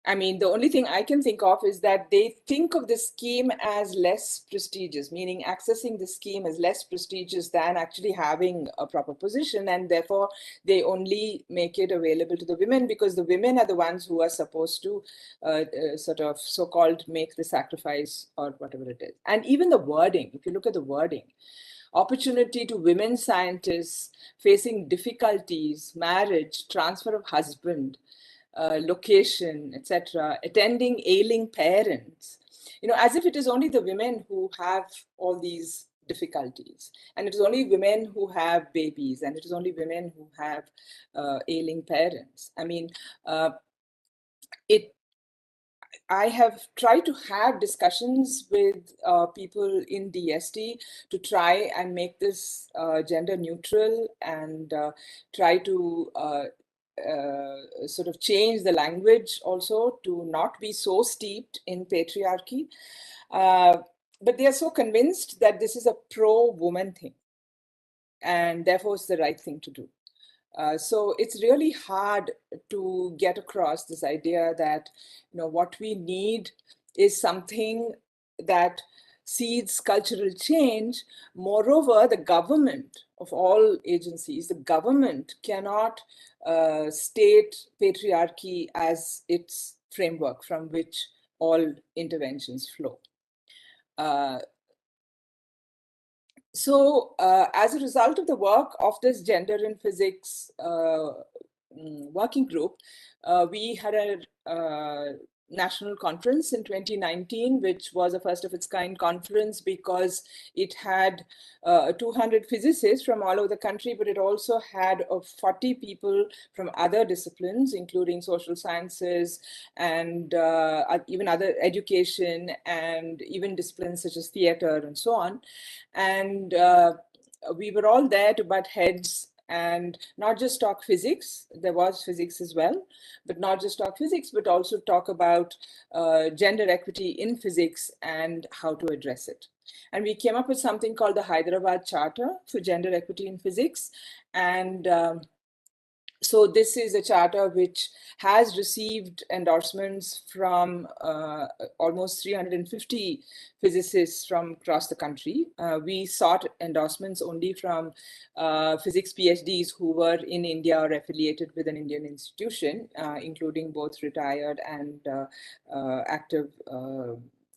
I mean, the only thing I can think of is that they think of the scheme as less prestigious, meaning accessing the scheme is less prestigious than actually having a proper position. And therefore, they only make it available to the women because the women are the ones who are supposed to sort of so-called make the sacrifice or whatever it is. And even the wording, if you look at the wording, opportunity to women scientists facing difficulties, marriage, transfer of husband, location, etc., attending ailing parents, as if it is only the women who have all these difficulties, and it is only women who have babies, and it is only women who have ailing parents. I mean, I have tried to have discussions with people in DST to try and make this gender neutral and try to sort of change the language also to not be so steeped in patriarchy. But they are so convinced that this is a pro-woman thing and therefore it's the right thing to do. So it's really hard to get across this idea that what we need is something that seeds cultural change. Moreover, the government of all agencies, the government cannot state patriarchy as its framework from which all interventions flow. So as a result of the work of this Gender in Physics working group, we had a national conference in 2019, which was a first of its kind conference because it had 200 physicists from all over the country, but it also had 40 people from other disciplines, including social sciences and even other education and even disciplines such as theater and so on. And we were all there to butt heads and not just talk physics, there was physics as well, but not just talk physics, but also talk about gender equity in physics and how to address it. And we came up with something called the Hyderabad Charter for Gender Equity in Physics. And So this is a charter which has received endorsements from almost 350 physicists from across the country. We sought endorsements only from physics PhDs who were in India or affiliated with an Indian institution, including both retired and active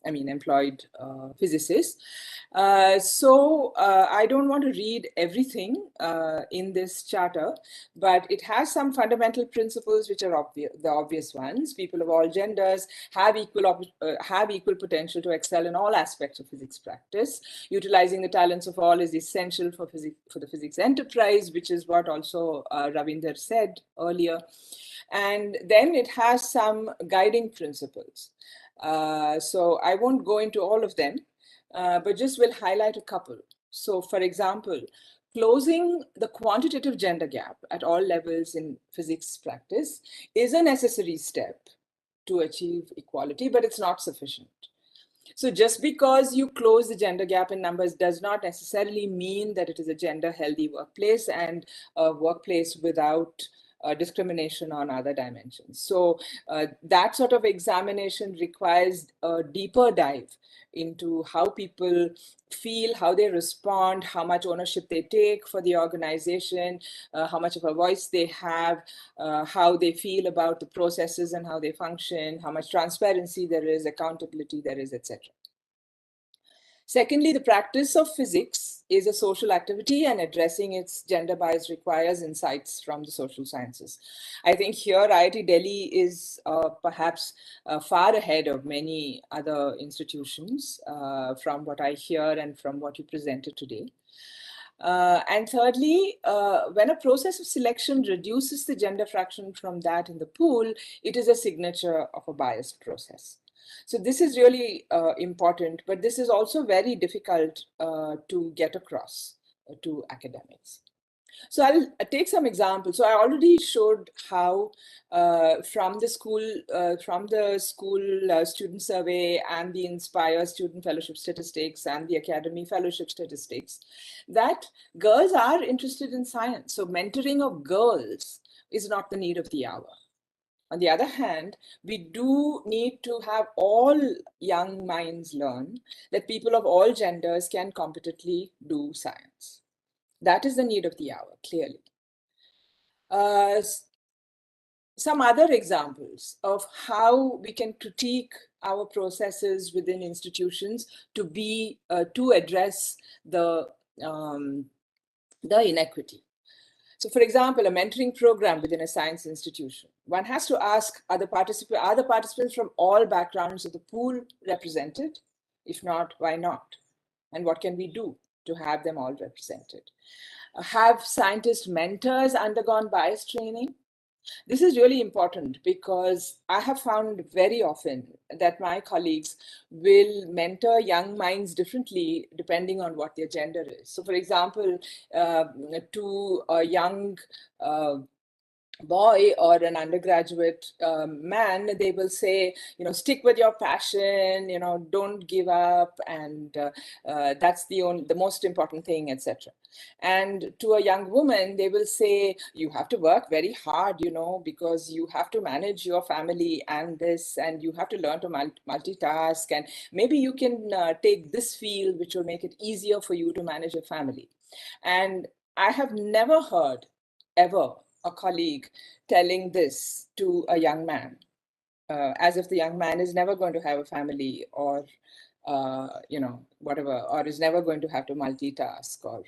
employed physicists. I don't want to read everything in this charter, but it has some fundamental principles which are the obvious ones. People of all genders have equal potential to excel in all aspects of physics practice. Utilizing the talents of all is essential for the physics enterprise, which is what also Ravinder said earlier. And then it has some guiding principles. So I won't go into all of them, but just will highlight a couple. So for example, closing the quantitative gender gap at all levels in physics practice is a necessary step to achieve equality, but it's not sufficient. So just because you close the gender gap in numbers does not necessarily mean that it is a gender healthy workplace and a workplace without discrimination on other dimensions. So that sort of examination requires a deeper dive into how people feel, how they respond, how much ownership they take for the organization, how much of a voice they have, how they feel about the processes and how they function, how much transparency there is, accountability there is, etc. Secondly, the practice of physics is a social activity, and addressing its gender bias requires insights from the social sciences. I think here IIT Delhi is perhaps far ahead of many other institutions from what I hear and from what you presented today. And thirdly, when a process of selection reduces the gender fraction from that in the pool, it is a signature of a biased process. So this is really important, but this is also very difficult to get across to academics. So I'll take some examples. So I already showed how from the school student survey and the Inspire student fellowship statistics and the academy fellowship statistics, that girls are interested in science. So mentoring of girls is not the need of the hour. On the other hand, we do need to have all young minds learn that people of all genders can competently do science. That is the need of the hour, clearly. Some other examples of how we can critique our processes within institutions to address the inequity. So for example, a mentoring program within a science institution, one has to ask, are the participants from all backgrounds of the pool represented? If not, why not? And what can we do to have them all represented? Have scientist mentors undergone bias training? This is really important because I have found very often that my colleagues will mentor young minds differently depending on what their gender is. So for example, to a young boy or an undergraduate man, they will say, stick with your passion, don't give up, and that's the most important thing, etc. And to a young woman, they will say, you have to work very hard, because you have to manage your family and this, and you have to learn to multitask, and maybe you can take this field, which will make it easier for you to manage your family. And I have never heard ever a colleague telling this to a young man, as if the young man is never going to have a family or, whatever, or is never going to have to multitask or,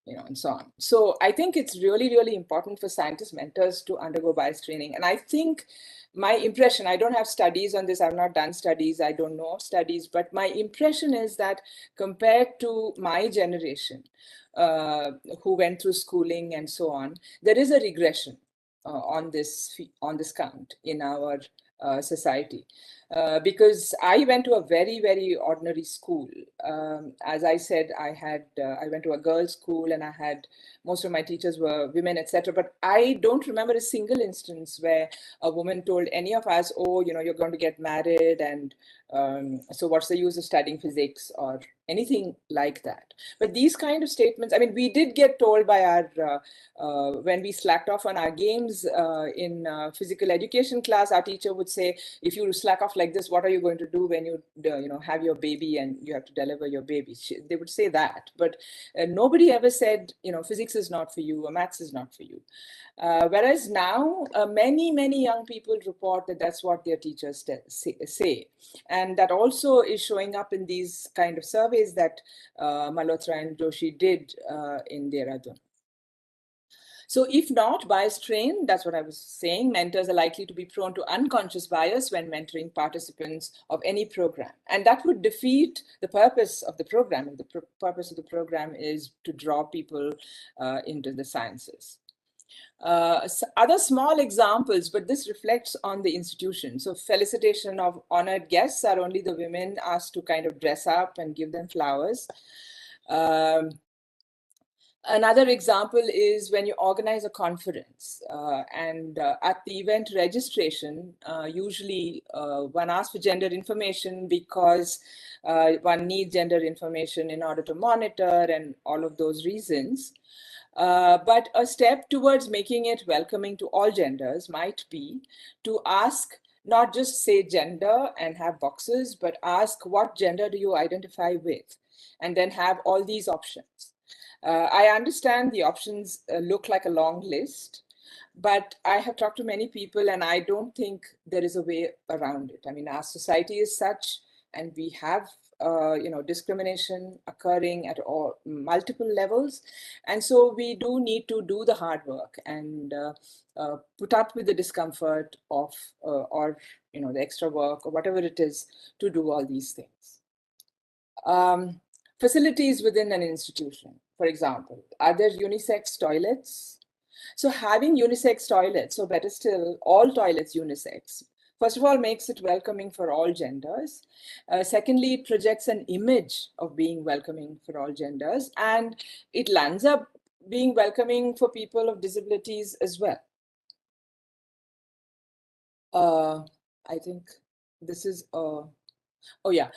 and so on. So I think it's really, really important for scientist mentors to undergo bias training. And I think my impression, I don't have studies on this, I've not done studies, I don't know studies, but my impression is that compared to my generation, who went through schooling and so on, there is a regression on this count in our society. because I went to a very, very ordinary school. As I said, I went to a girls' school, and I had most of my teachers were women, etc. But I don't remember a single instance where a woman told any of us, "Oh, you're going to get married, and so what's the use of studying physics," or anything like that. But these kind of statements, I mean, we did get told by our when we slacked off on our games in physical education class, our teacher would say, if you slack off like this, what are you going to do when you have your baby and you have to deliver your baby? They would say that, but nobody ever said, physics is not for you or maths is not for you. Whereas now, many young people report that that's what their teachers say. And that also is showing up in these kind of surveys that Malhotra and Joshi did in Dehradun. So if not bias trained, that's what I was saying, mentors are likely to be prone to unconscious bias when mentoring participants of any program. And that would defeat the purpose of the program. The purpose of the program is to draw people into the sciences. Other small examples, but this reflects on the institution. So felicitation of honored guests are only the women asked to kind of dress up and give them flowers. Another example is when you organize a conference and at the event registration, usually one asks for gender information because one needs gender information in order to monitor and all of those reasons. But a step towards making it welcoming to all genders might be to ask, not just say gender and have boxes, but ask what gender do you identify with, and then have all these options. I understand the options look like a long list, but I have talked to many people and I don't think there is a way around it. I mean, our society is such, and we have discrimination occurring at multiple levels. And so we do need to do the hard work and put up with the discomfort of, or the extra work or whatever it is to do all these things. Facilities within an institution, for example, are there unisex toilets? So having unisex toilets, or better still, all toilets unisex, first of all, makes it welcoming for all genders. Secondly, it projects an image of being welcoming for all genders, and it lands up being welcoming for people of disabilities as well. I think this is oh yeah.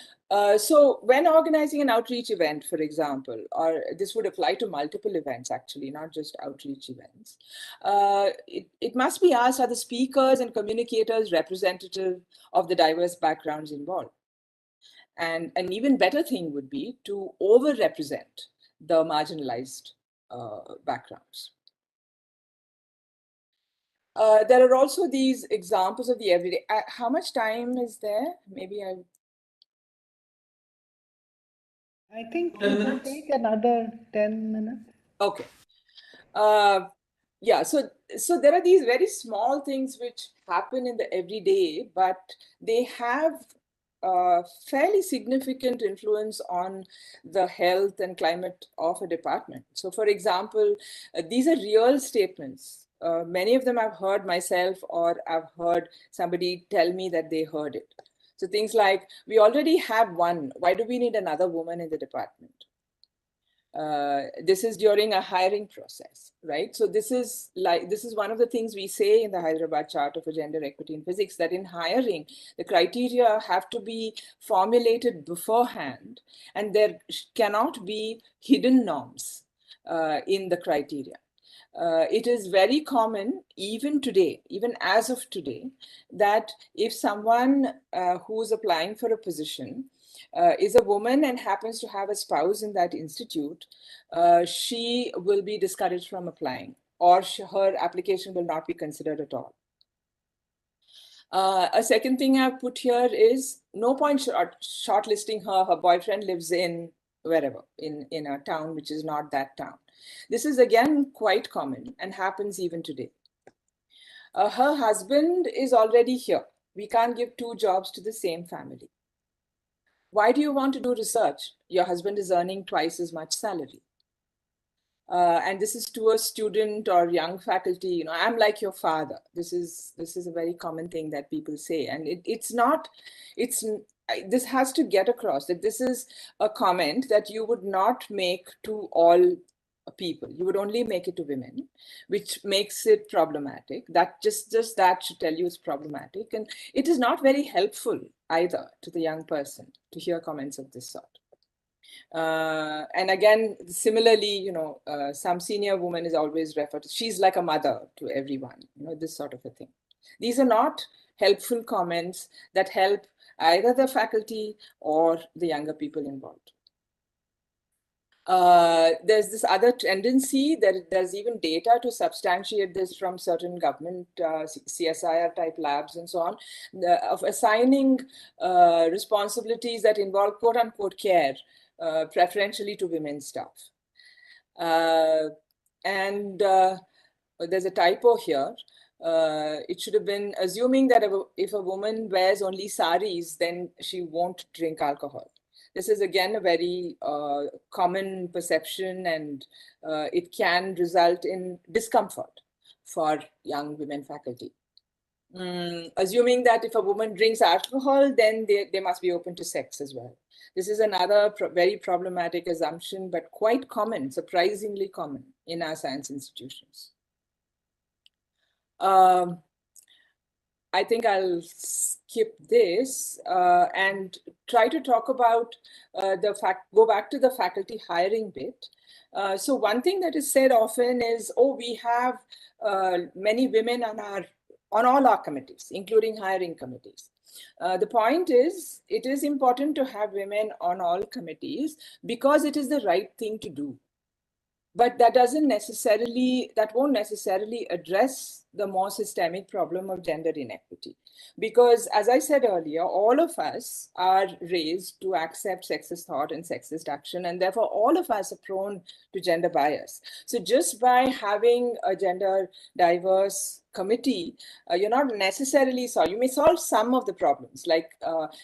So when organizing an outreach event, for example, or this would apply to multiple events actually, not just outreach events, it must be asked, are the speakers and communicators representative of the diverse backgrounds involved? And an even better thing would be to over-represent the marginalized backgrounds. There are also these examples of the everyday. How much time is there? Maybe I think we can take another 10 minutes. Okay. Yeah, so there are these very small things which happen in the everyday, but they have fairly significant influence on the health and climate of a department. So for example, these are real statements. Many of them I've heard myself, or I've heard somebody tell me that they heard it. So things like, we already have one, why do we need another woman in the department? This is during a hiring process, right? So this is one of the things we say in the Hyderabad Charter for Gender Equity in Physics, that in hiring, the criteria have to be formulated beforehand, and there cannot be hidden norms in the criteria. It is very common, even today, even as of today, that if someone who's applying for a position is a woman and happens to have a spouse in that institute, she will be discouraged from applying, or her application will not be considered at all. A second thing I've put here is no point shortlisting her. Her boyfriend lives in wherever, in a town which is not that town. This is again quite common and happens even today. Her husband is already here. We can't give 2 jobs to the same family. Why do you want to do research? Your husband is earning twice as much salary. and this is to a student or young faculty, you know, I'm like your father. This is a very common thing that people say, and this has to get across that this is a comment that you would not make to all people. You would only make it to women, which makes it problematic. That just that should tell you it's problematic, and it is not very helpful either to the young person to hear comments of this sort. And again, similarly, you know, some senior woman is always referred to, she's like a mother to everyone, you know, this sort of a thing. These are not helpful comments that help either the faculty or the younger people involved. There's this other tendency that there's even data to substantiate this from certain government CSIR type labs and so on, of assigning responsibilities that involve quote unquote care, preferentially to women's staff. And there's a typo here. It should have been assuming that if a woman wears only saris, then she won't drink alcohol. This is again a very common perception, and it can result in discomfort for young women faculty. Assuming that if a woman drinks alcohol, then they must be open to sex as well. This is another very problematic assumption, but quite common, surprisingly common in our science institutions. I think I'll skip this and try to talk about go back to the faculty hiring bit. So one thing that is said often is, oh, we have many women on all our committees, including hiring committees. The point is, it is important to have women on all committees because it is the right thing to do. But that won't necessarily address the more systemic problem of gender inequity. Because as I said earlier, all of us are raised to accept sexist thought and sexist action, and therefore all of us are prone to gender bias. So just by having a gender diverse committee, you're not necessarily you may solve some of the problems, like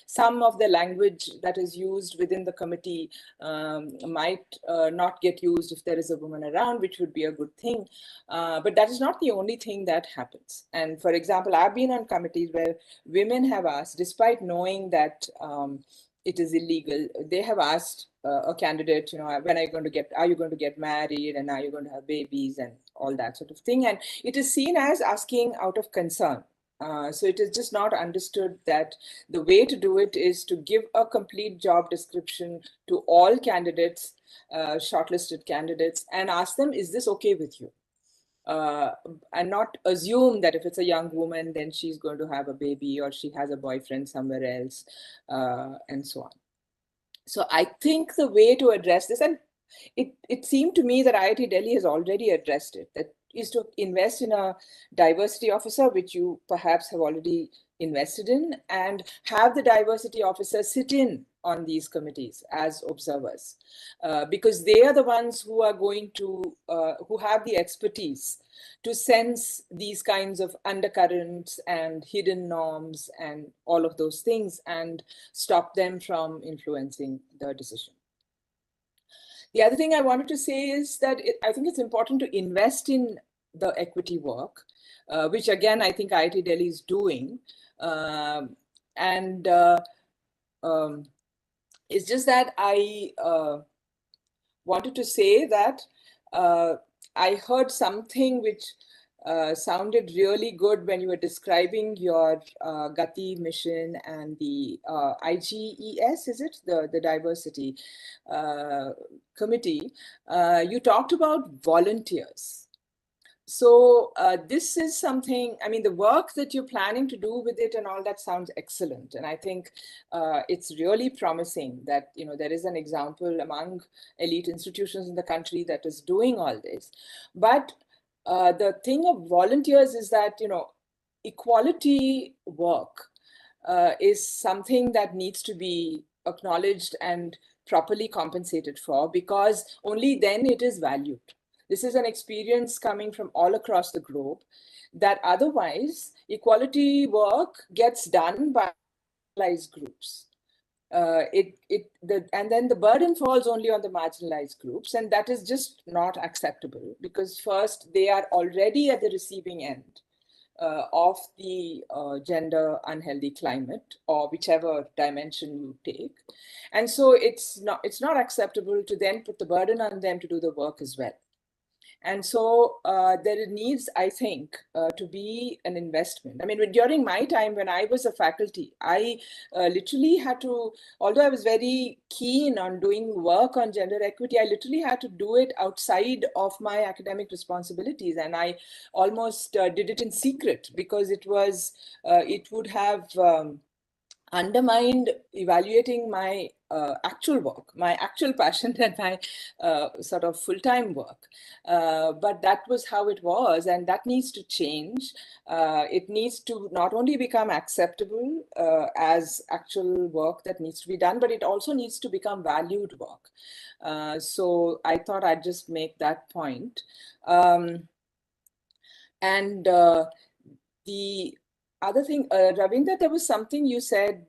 some of the language that is used within the committee might not get used if there is a woman around, which would be a good thing. But that is not the only thing that happens. And for example, I've been on committees where women have asked, despite knowing that it is illegal, they have asked a candidate, you know, when are you going to get married, and are you going to have babies, and all that sort of thing. And it is seen as asking out of concern. So it is just not understood that the way to do it is to give a complete job description to all candidates, shortlisted candidates, and ask them, is this okay with you? And not assume that if it's a young woman, then she's going to have a baby or she has a boyfriend somewhere else, and so on. So I think the way to address this, and it seemed to me that IIT Delhi has already addressed it, that is to invest in a diversity officer, which you perhaps have already invested in, and have the diversity officer sit in on these committees as observers, because they are the ones who are going to, who have the expertise to sense these kinds of undercurrents and hidden norms and all of those things and stop them from influencing the decision. The other thing I wanted to say is that I think it's important to invest in the equity work, which again, I think IIT Delhi is doing. It's just that I wanted to say that I heard something which sounded really good when you were describing your Gati mission and the IGES, is it? The diversity committee. You talked about volunteers. So this is something, I mean, the work that you're planning to do with it and all that sounds excellent. And I think it's really promising that, you know, there is an example among elite institutions in the country that is doing all this. But the thing of volunteers is that, you know, equality work is something that needs to be acknowledged and properly compensated for, because only then it is valued. This is an experience coming from all across the globe, that otherwise equality work gets done by marginalized groups. and then the burden falls only on the marginalized groups, and that is just not acceptable, because first, they are already at the receiving end of the gender unhealthy climate, or whichever dimension you take. And so it's not acceptable to then put the burden on them to do the work as well. And so there needs, I think, to be an investment. I mean, during my time when I was a faculty, I literally had to, although I was very keen on doing work on gender equity, I literally had to do it outside of my academic responsibilities. And I almost did it in secret, because it would have undermined evaluating my actual work, my actual passion, and my sort of full-time work. But that was how it was, and that needs to change. It needs to not only become acceptable as actual work that needs to be done, but it also needs to become valued work. So I thought I'd just make that point. And the other thing, Ravinder, there was something you said,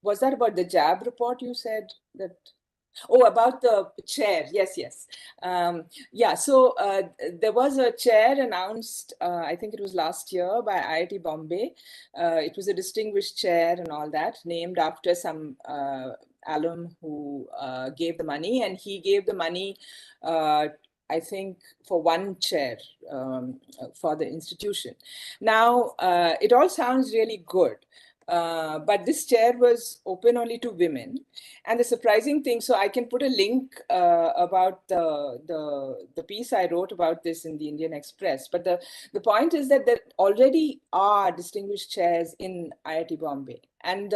was that about the JAB report you said that? Oh, about the chair. Yes, yes. Yeah, so there was a chair announced, I think it was last year, by IIT Bombay. It was a distinguished chair and all that, named after some alum who gave the money, and he gave the money, I think, for one chair for the institution. Now, it all sounds really good. But this chair was open only to women. And the surprising thing, so I can put a link about the piece I wrote about this in the Indian Express. But the point is that there already are distinguished chairs in IIT Bombay. And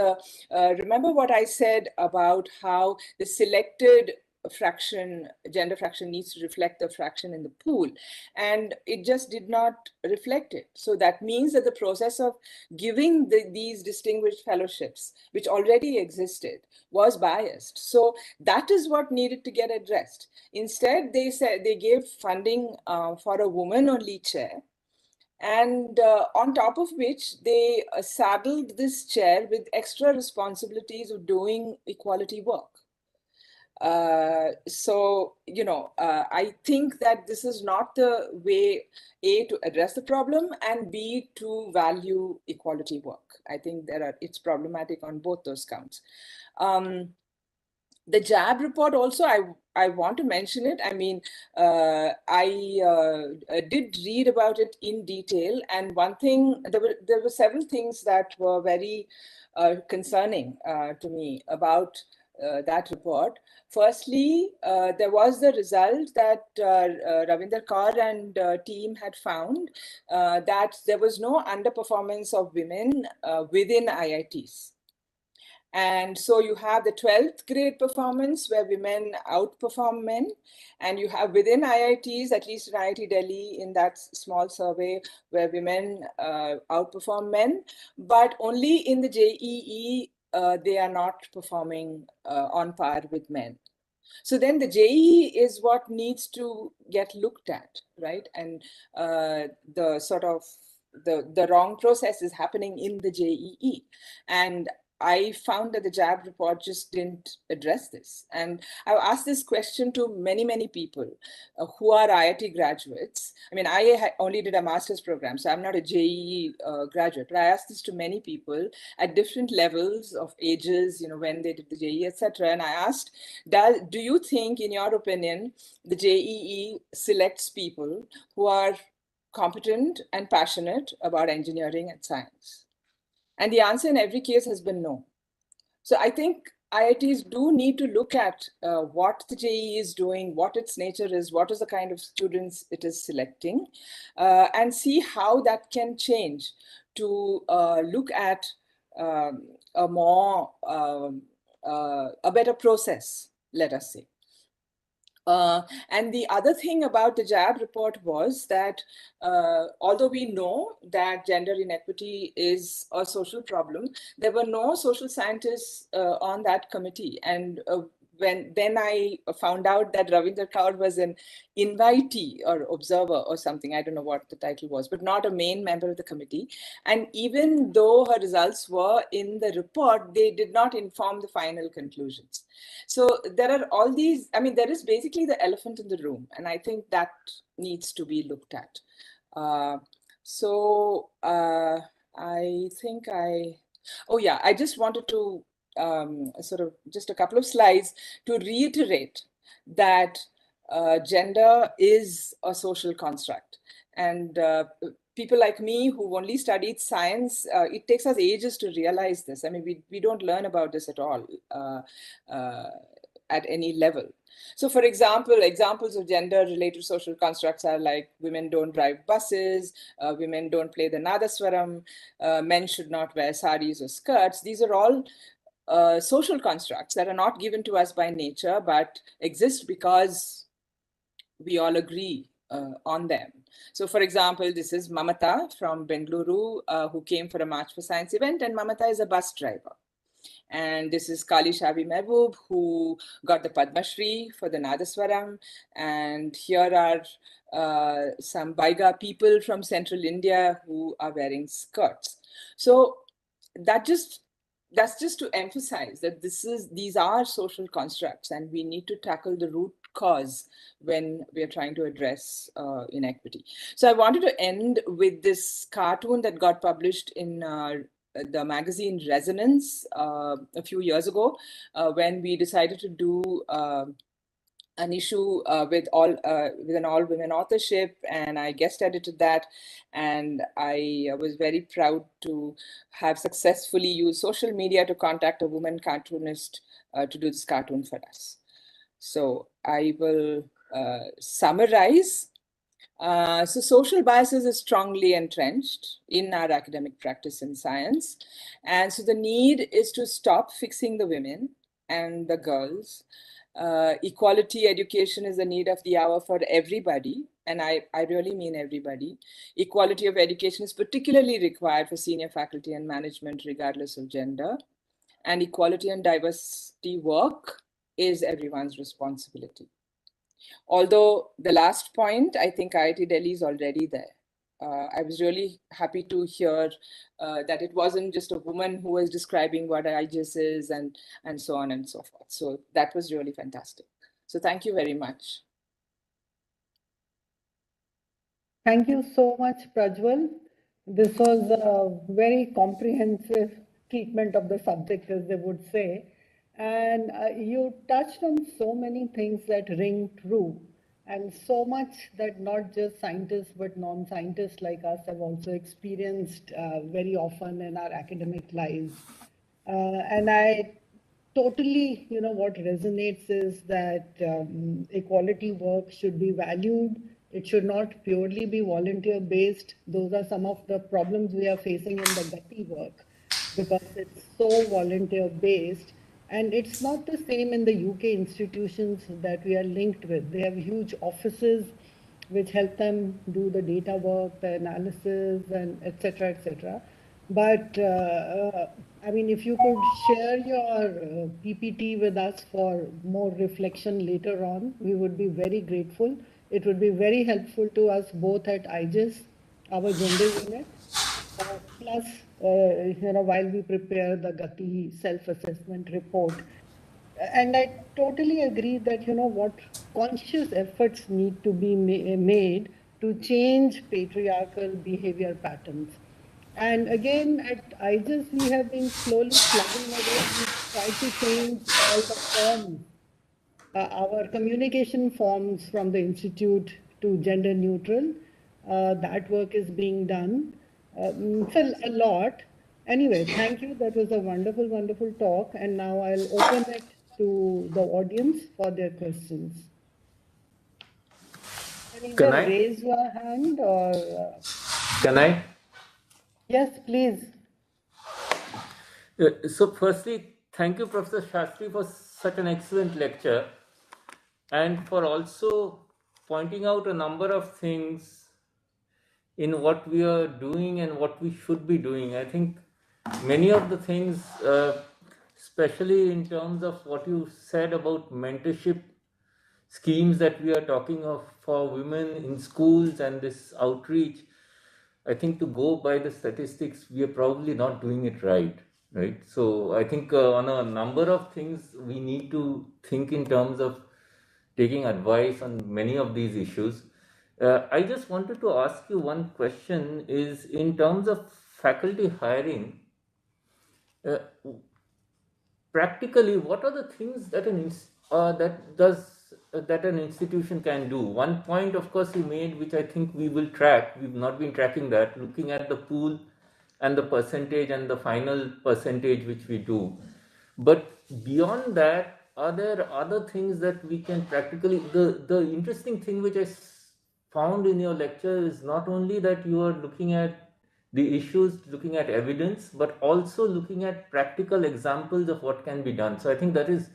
remember what I said about how the selected fraction, gender fraction, needs to reflect the fraction in the pool, and it just did not reflect it. So that means that the process of giving these distinguished fellowships, which already existed, was biased. So that is what needed to get addressed. Instead, they said they gave funding for a woman-only chair, and on top of which they saddled this chair with extra responsibilities of doing equality work. So, you know, I think that this is not the way, A, to address the problem, and B, to value equality work. I think it's problematic on both those counts. The JAB report also, I want to mention it. I mean, I did read about it in detail, and one thing, there were several things that were very concerning to me about that report. Firstly, there was the result that Ravinder Kaur and team had found that there was no underperformance of women within IITs. And so you have the 12th grade performance where women outperform men, and you have within IITs, at least in IIT Delhi, in that small survey, where women outperform men, but only in the JEE, they are not performing on par with men. So then the JEE is what needs to get looked at, right? And the sort of the wrong process is happening in the JEE. And I found that the JAB report just didn't address this. And I've asked this question to many, many people who are IIT graduates. I mean, I only did a master's program, so I'm not a JEE graduate, but I asked this to many people at different levels of ages, you know, when they did the JEE, etc. And I asked, do you think, in your opinion, the JEE selects people who are competent and passionate about engineering and science? And the answer in every case has been no. So I think IITs do need to look at what the JEE is doing, what its nature is, what is the kind of students it is selecting, and see how that can change to look at a more, a better process, let us say. And the other thing about the JAB report was that although we know that gender inequity is a social problem, there were no social scientists on that committee. And then I found out that Ravinder Kaur was an invitee or observer or something. I don't know what the title was, but not a main member of the committee. And even though her results were in the report, they did not inform the final conclusions. So there are all these, I mean, there is basically the elephant in the room, and I think that needs to be looked at. I think I just wanted to sort of just a couple of slides to reiterate that gender is a social construct. And people like me who've only studied science, it takes us ages to realize this. I mean, we don't learn about this at all at any level. So for example, examples of gender-related social constructs are like women don't drive buses, women don't play the nadaswaram, men should not wear saris or skirts. These are all social constructs that are not given to us by nature, but exist because we all agree on them. So for example, this is Mamata from Bangalore, who came for a March for Science event, and Mamata is a bus driver. And this is Kali Shabi Mehboob, who got the Padma Shri for the Nadaswaram. And here are some Baiga people from central India who are wearing skirts. So that's just to emphasize that these are social constructs, and we need to tackle the root cause when we are trying to address inequity. So I wanted to end with this cartoon that got published in the magazine Resonance a few years ago, when we decided to do an issue with an all-women authorship, and I guest edited that, and I was very proud to have successfully used social media to contact a woman cartoonist to do this cartoon for us. So I will summarize. So social biases is strongly entrenched in our academic practice in science. And so the need is to stop fixing the women and the girls. Equality education is a need of the hour for everybody. And I really mean everybody. Equality of education is particularly required for senior faculty and management, regardless of gender. And equality and diversity work is everyone's responsibility. Although the last point, I think IIT Delhi is already there. I was really happy to hear that it wasn't just a woman who was describing what IGES is and so on and so forth. So that was really fantastic. So thank you very much. Thank you so much, Prajval. This was a very comprehensive treatment of the subject, as they would say. And you touched on so many things that ring true, and so much that not just scientists but non-scientists like us have also experienced very often in our academic lives. And I totally, what resonates is that equality work should be valued. It should not purely be volunteer-based. Those are some of the problems we are facing in the Gati work, because it's so volunteer-based. And it's not the same in the UK institutions that we are linked with. They have huge offices which help them do the data work, the analysis, and et cetera, et cetera. But I mean, if you could share your PPT with us for more reflection later on, we would be very grateful. It would be very helpful to us both at IGES, our gender unit, plus, while we prepare the Gati self-assessment report. And I totally agree that, what conscious efforts need to be made to change patriarchal behavior patterns. And again, at IGES, we have been slowly plugging away. We try to change all the forms, our communication forms from the Institute to gender neutral. That work is being done. Still a lot. Anyway, thank you. That was a wonderful, wonderful talk. And now I'll open it to the audience for their questions. Can I raise your hand or? Can I? Yes, please. So firstly, thank you, Professor Shastri, for such an excellent lecture, and for also pointing out a number of things in what we are doing and what we should be doing. I think many of the things especially in terms of what you said about mentorship schemes that we are talking of for women in schools and this outreach. I think to go by the statistics, we are probably not doing it right, right? So I think on a number of things, we need to think in terms of taking advice on many of these issues. I just wanted to ask you one question is in terms of faculty hiring, uh, practically, what are the things that that an institution can do? One point, of course, you made, which I think we will track. We've not been tracking that, looking at the pool and the percentage and the final percentage which we do. But beyond that, are there other things that we can practically? The interesting thing which I found in your lecture is not only that you are looking at the issues, looking at evidence, but also looking at practical examples of what can be done. So I think that is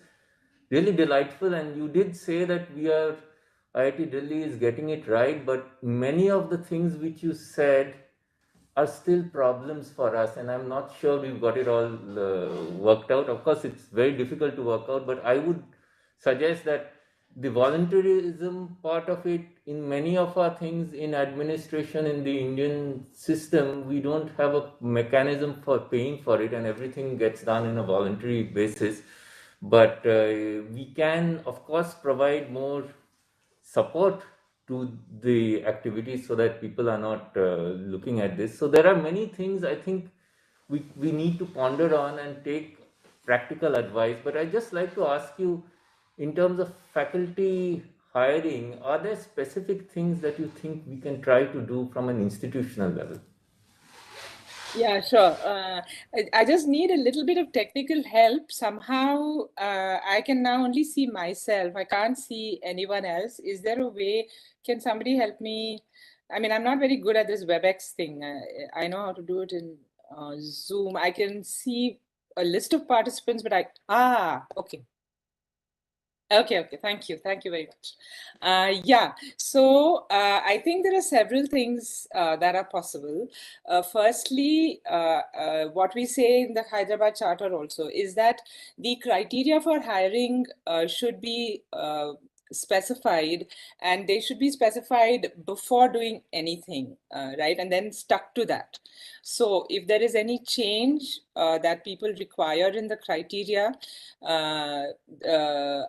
really delightful. And you did say that IIT Delhi is getting it right, but many of the things which you said are still problems for us. And I'm not sure we've got it all worked out. Of course, it's very difficult to work out, but I would suggest that the voluntarism part of it, in many of our things in administration in the Indian system, we don't have a mechanism for paying for it, and everything gets done in a voluntary basis. But we can, of course, provide more support to the activities so that people are not looking at this. So there are many things I think we need to ponder on and take practical advice. But I just like to ask you, in terms of faculty hiring, are there specific things that you think we can try to do from an institutional level? Yeah, sure. I just need a little bit of technical help. Somehow, I can now only see myself. I can't see anyone else. Is there a way? Can somebody help me? I mean, I'm not very good at this WebEx thing. I know how to do it in Zoom. I can see a list of participants, but okay. Okay, thank you very much. Yeah, so I think there are several things that are possible. Firstly, what we say in the Hyderabad Charter also is that the criteria for hiring should be specified, and they should be specified before doing anything, right? And then stuck to that. So if there is any change that people require in the criteria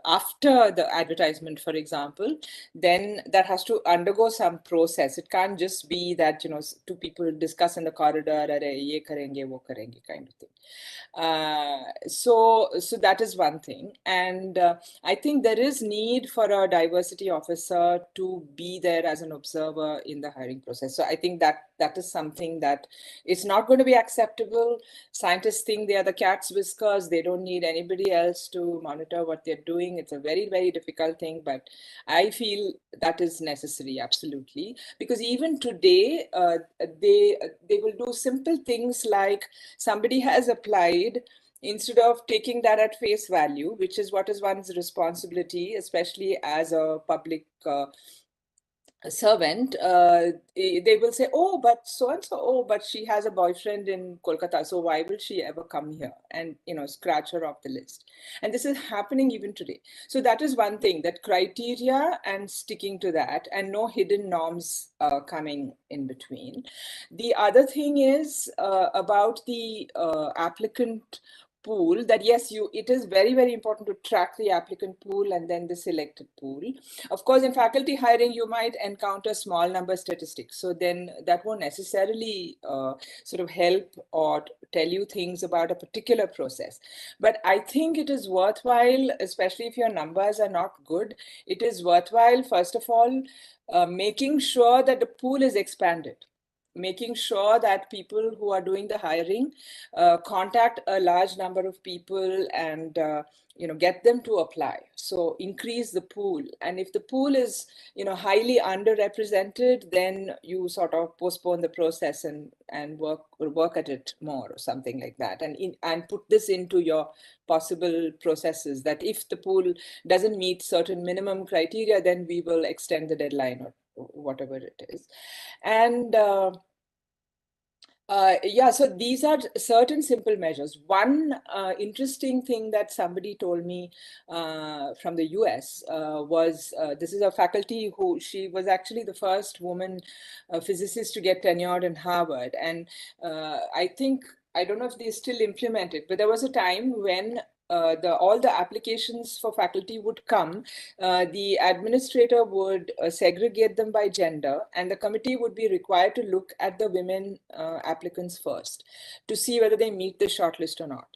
after the advertisement, for example, then that has to undergo some process. It can't just be that, you know, two people discuss in the corridor, ye karenge, wo karenge kind of thing. So that is one thing. And I think there is need for a diversity officer to be there as an observer in the hiring process. So I think that is something that it's not going to be acceptable. Scientists think they are the cat's whiskers. They don't need anybody else to monitor what they're doing. It's a very, very difficult thing, but I feel that is necessary, absolutely. Because even today, they will do simple things like somebody has applied, instead of taking that at face value, which is what is one's responsibility, especially as a public servant, they will say, oh, but so-and-so, oh, but she has a boyfriend in Kolkata, so why will she ever come here? And, you know, scratch her off the list. And this is happening even today. So that is one thing, that criteria and sticking to that, and no hidden norms coming in between. The other thing is about the applicant pool, that yes, it is very, very important to track the applicant pool and then the selected pool. Of course, in faculty hiring, you might encounter small number statistics. So then that won't necessarily sort of help or tell you things about a particular process. But I think it is worthwhile, especially if your numbers are not good, it is worthwhile, first of all, making sure that the pool is expanded. Making sure that people who are doing the hiring contact a large number of people and you know, get them to apply. So increase the pool. And if the pool is, you know, highly underrepresented, then you sort of postpone the process and work at it more or something like that. And put this into your possible processes, that if the pool doesn't meet certain minimum criteria, then we will extend the deadline or whatever it is. And Yeah, so these are certain simple measures. One interesting thing that somebody told me from the US was this is a faculty who she was actually the first woman physicist to get tenured in Harvard. And I don't know if they still implement it, but there was a time when all the applications for faculty would come, the administrator would segregate them by gender, and the committee would be required to look at the women applicants first to see whether they meet the shortlist or not.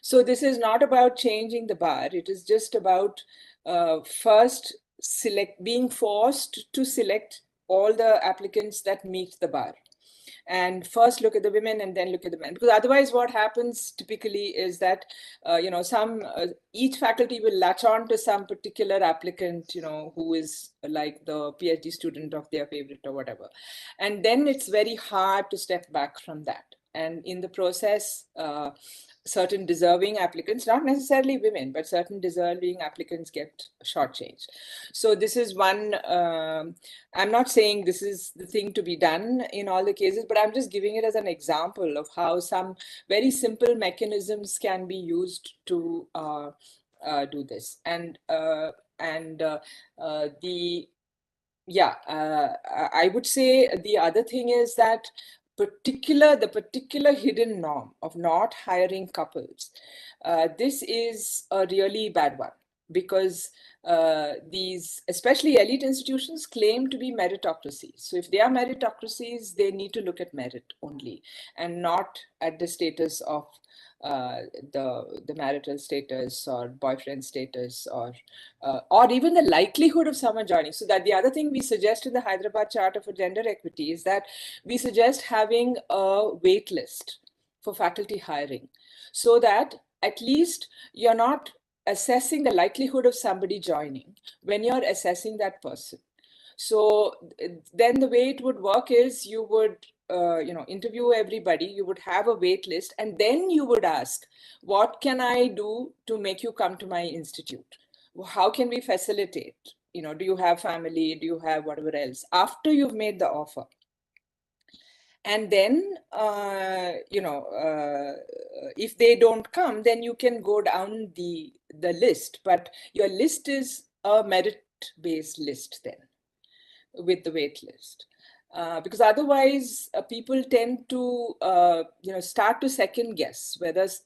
So this is not about changing the bar. It is just about first being forced to select all the applicants that meet the bar, and first look at the women and then look at the men, because otherwise what happens typically is that each faculty will latch on to some particular applicant, who is like the PhD student of their favorite or whatever, and then it's very hard to step back from that. And in the process, certain deserving applicants, not necessarily women, but certain deserving applicants get shortchanged. So this is one, I'm not saying this is the thing to be done in all the cases, but I'm just giving it as an example of how some very simple mechanisms can be used to do this. And I would say the other thing is that the particular hidden norm of not hiring couples, this is a really bad one, because these, especially elite institutions, claim to be meritocracies. So if they are meritocracies, they need to look at merit only and not at the status of the marital status or boyfriend status, or even the likelihood of someone joining. So that the other thing we suggest in the Hyderabad Charter for Gender Equity is that we suggest having a wait list for faculty hiring, so that at least you're not assessing the likelihood of somebody joining when you're assessing that person. So then the way it would work is you would interview everybody, you would have a wait list, and then you would ask, what can I do to make you come to my institute? How can we facilitate? Do you have family? Do you have whatever else? After you've made the offer. And then, if they don't come, then you can go down the list. But your list is a merit-based list then, with the wait list. Because otherwise, people tend to, start to second guess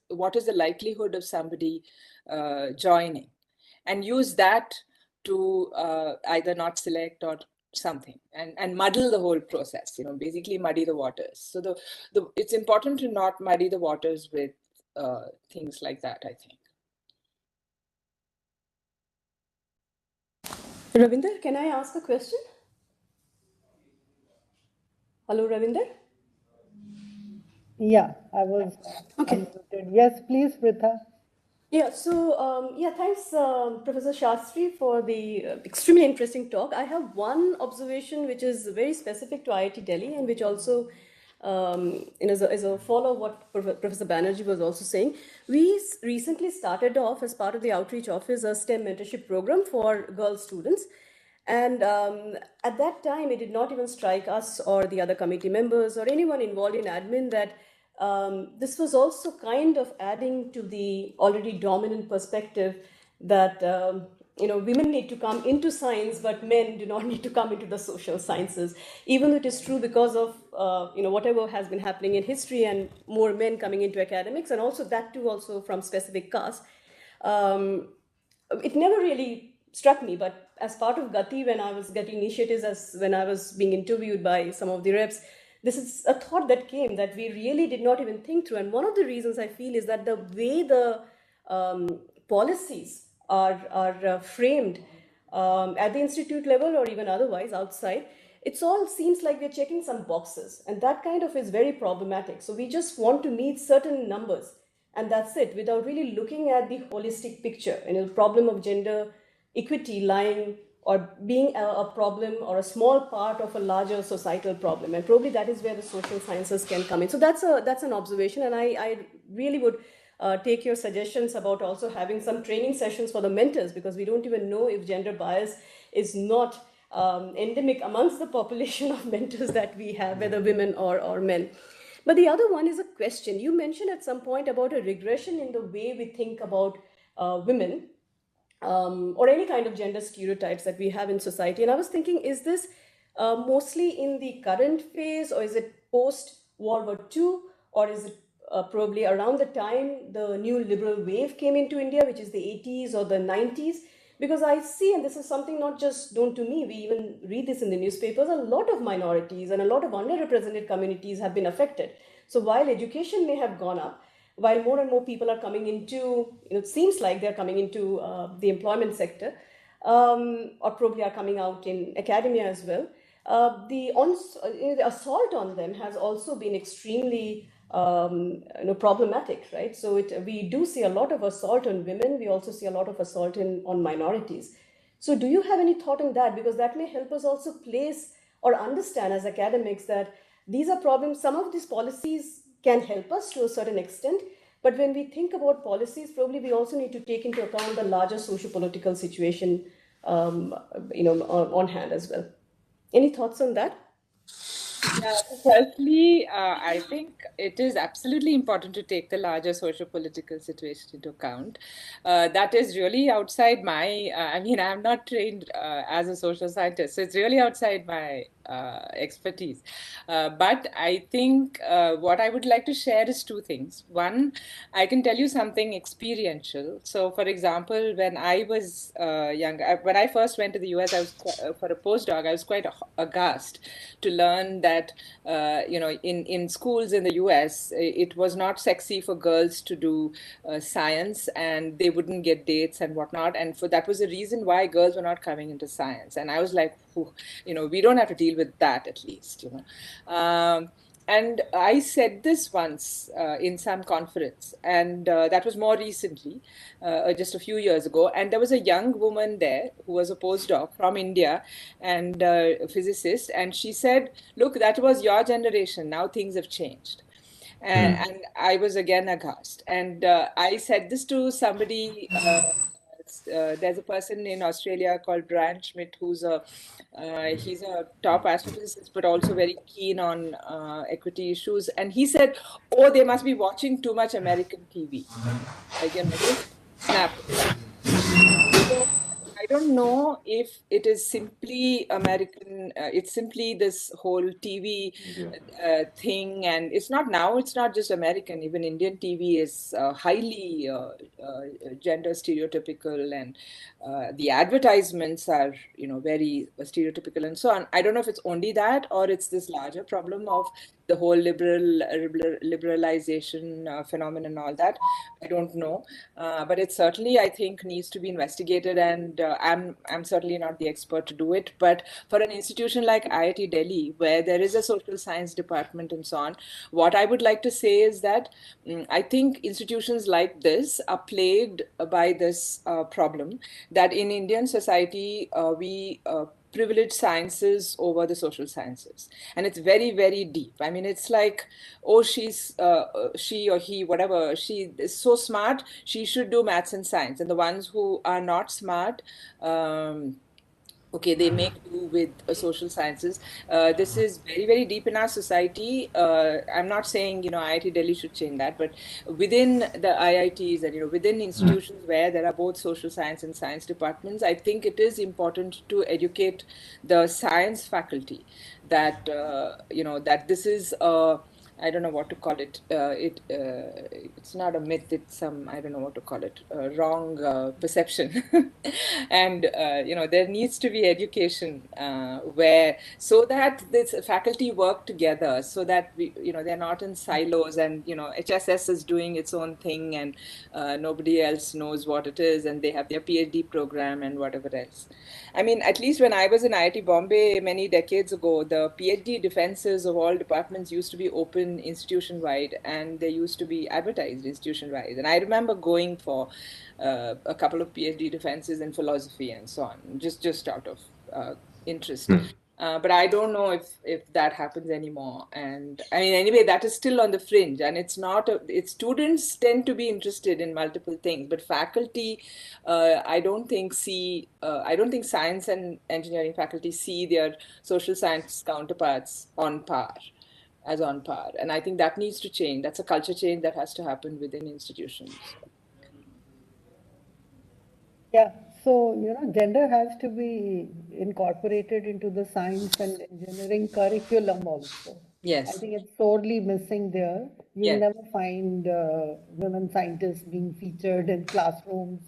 what is the likelihood of somebody joining, and use that to either not select or something, and muddle the whole process. Basically muddy the waters. So it's important to not muddy the waters with things like that, I think. Ravinder, can I ask a question? Hello, Ravinder? Yeah, I was unmuted. Yes, please, Pritha. Yeah, so thanks, Professor Shastri, for the extremely interesting talk. I have one observation which is very specific to IIT Delhi, and which also is a follow of what Professor Banerjee was also saying. We recently started off, as part of the outreach office, a STEM mentorship program for girl students. And at that time, it did not even strike us or the other committee members or anyone involved in admin that this was also kind of adding to the already dominant perspective that women need to come into science, but men do not need to come into the social sciences. Even though it is true because of whatever has been happening in history and more men coming into academics, and also that too also from specific caste. It never really struck me, but as part of Gati, when I was getting initiatives, when I was being interviewed by some of the reps, this is a thought that came that we really did not even think through. And one of the reasons I feel is that the way the policies are framed at the institute level or even otherwise outside, it all seems like we're checking some boxes, and that kind of is very problematic. So we just want to meet certain numbers, and that's it, without really looking at the holistic picture. The problem of gender equity lying or being a problem or a small part of a larger societal problem, and probably that is where the social sciences can come in. So that's an observation, and I really would take your suggestions about also having some training sessions for the mentors, because we don't even know if gender bias is not endemic amongst the population of mentors that we have, whether women or men. But the other one is a question. You mentioned at some point about a regression in the way we think about women, or any kind of gender stereotypes that we have in society. And I was thinking, is this mostly in the current phase, or is it post-World War II, or is it probably around the time the new liberal wave came into India, which is the 80s or the 90s? Because I see, and this is something not just known to me, we even read this in the newspapers, a lot of minorities and a lot of underrepresented communities have been affected. So while education may have gone up, while more and more people are coming into, it seems like they're coming into the employment sector, or probably are coming out in academia as well, the assault on them has also been extremely problematic, right? So we do see a lot of assault on women. We also see a lot of assault on minorities. So do you have any thought on that? Because that may help us also place or understand as academics that these are problems. Some of these policies can help us to a certain extent, but when we think about policies, probably we also need to take into account the larger socio-political situation, on hand as well. Any thoughts on that? Yeah, firstly, I think it is absolutely important to take the larger socio-political situation into account. That is really outside my, I'm not trained as a social scientist, so it's really outside my expertise. But I think what I would like to share is two things. One, I can tell you something experiential. So, for example, when I was young, when I first went to the US, I was for a postdoc, I was quite aghast to learn that, in schools in the US, it was not sexy for girls to do science, and they wouldn't get dates and whatnot. And that was the reason why girls were not coming into science. And I was like, we don't have to deal with that, at least, and I said this once in some conference, and that was more recently, just a few years ago. And there was a young woman there who was a postdoc from India and a physicist. And she said, look, that was your generation. Now things have changed. And I was again aghast. And I said this to somebody. There's a person in Australia called Brian Schmidt, he's a top astrophysicist, but also very keen on equity issues. And he said, "Oh, they must be watching too much American TV." Again, snap. So, I don't know if it is simply American. It's simply this whole TV thing, and it's not just American. Even Indian TV is highly gender stereotypical, and the advertisements are, very stereotypical and so on. I don't know if it's only that, or it's this larger problem of the whole liberalization phenomenon and all that. I don't know, but it certainly, I think, needs to be investigated, and I'm certainly not the expert to do it. But for an institution like IIT Delhi, where there is a social science department and so on, what I would like to say is that I think institutions like this are plagued by this problem, that in Indian society we privilege sciences over the social sciences, and it's very, very deep. I mean, it's like, oh, she or he, whatever, she is so smart, she should do maths and science, and the ones who are not smart, okay, they make do with social sciences. This is very, very deep in our society. I'm not saying, IIT Delhi should change that, but within the IITs and, within institutions where there are both social science and science departments, I think it is important to educate the science faculty that, that this is I don't know what to call it. It's not a myth. It's I don't know what to call it. Wrong perception. And there needs to be education so that this faculty work together, so that they're not in silos, and HSS is doing its own thing, and nobody else knows what it is, and they have their PhD program and whatever else. I mean, at least when I was in IIT Bombay many decades ago, the PhD defenses of all departments used to be open institution-wide, and they used to be advertised institution-wide. And I remember going for a couple of PhD defenses in philosophy and so on, just out of interest. But I don't know if that happens anymore. And I mean, anyway, that is still on the fringe, and it's not. Students tend to be interested in multiple things, but faculty, I don't think science and engineering faculty see their social science counterparts on par. as on par. And I think that needs to change. That's a culture change that has to happen within institutions. Yeah, so gender has to be incorporated into the science and engineering curriculum also. I Yes. think it's sorely missing there. You'll Yes. never find women scientists being featured in classrooms,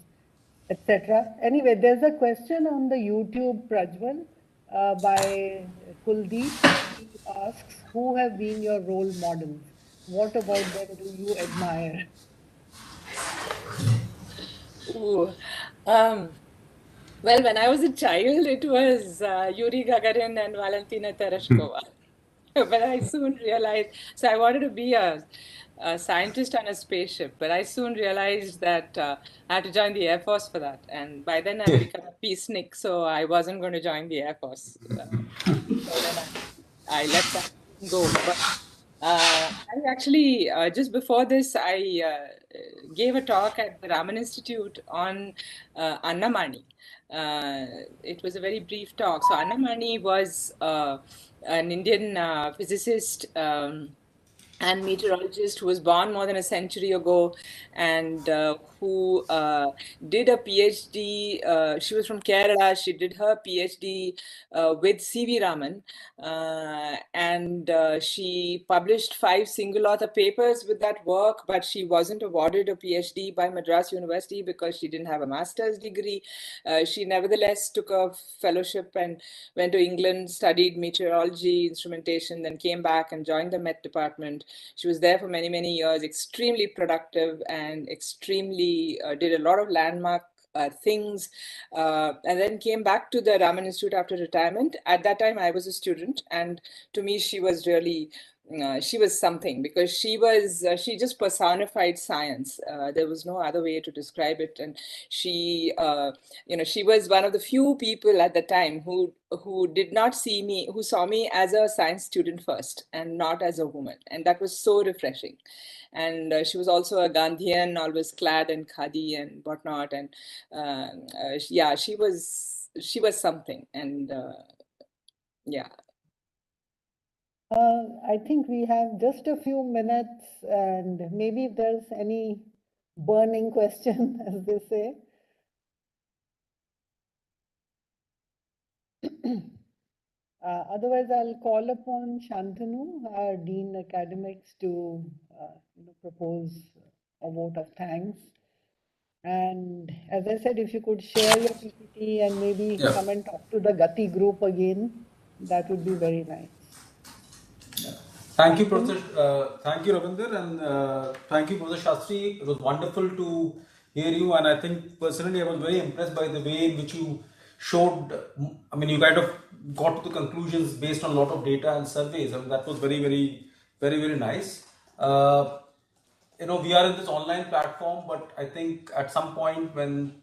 etc. Anyway, there's a question on the YouTube, Prajval, by Kuldeep. He asks, who have been your role models? What about them do you admire? Ooh. Well, when I was a child, it was Yuri Gagarin and Valentina Tereshkova. But I soon realized, so I wanted to be a scientist on a spaceship, but I soon realized that I had to join the Air Force for that. And by then I'd become a peacenik, so I wasn't going to join the Air Force. So then I let that go. But I actually, just before this, I gave a talk at the Raman Institute on Annamani. It was a very brief talk. So Annamani was an Indian physicist and meteorologist who was born more than a century ago and who did a PhD. She was from Kerala. She did her PhD with C.V. Raman. And she published 5 single author papers with that work, but she wasn't awarded a PhD by Madras University because she didn't have a master's degree. She nevertheless took a fellowship and went to England, studied meteorology, instrumentation, then came back and joined the Met department. She was there for many, many years, extremely productive and extremely did a lot of landmark things, and then came back to the Raman Institute after retirement. At that time, I was a student, and to me, she was really she was something because she just personified science. There was no other way to describe it, and she she was one of the few people at the time who saw me as a science student first and not as a woman, and that was so refreshing. And she was also a Gandhian, always clad in khadi and whatnot, and yeah, she was something. And yeah. I think we have just a few minutes, and maybe if there's any burning question, as they say. Otherwise, I'll call upon Shantanu, our Dean Academics, to propose a vote of thanks. And as I said, if you could share your PPT and maybe come and talk to the Gati group again, that would be very nice. Thank you, Professor. Thank you, Ravinder, and thank you, Professor Shastri. It was wonderful to hear you, and I think personally I was very impressed by the way in which you showed. I mean, you kind of got to the conclusions based on a lot of data and surveys. I mean, that was very nice. We are in this online platform, but I think at some point when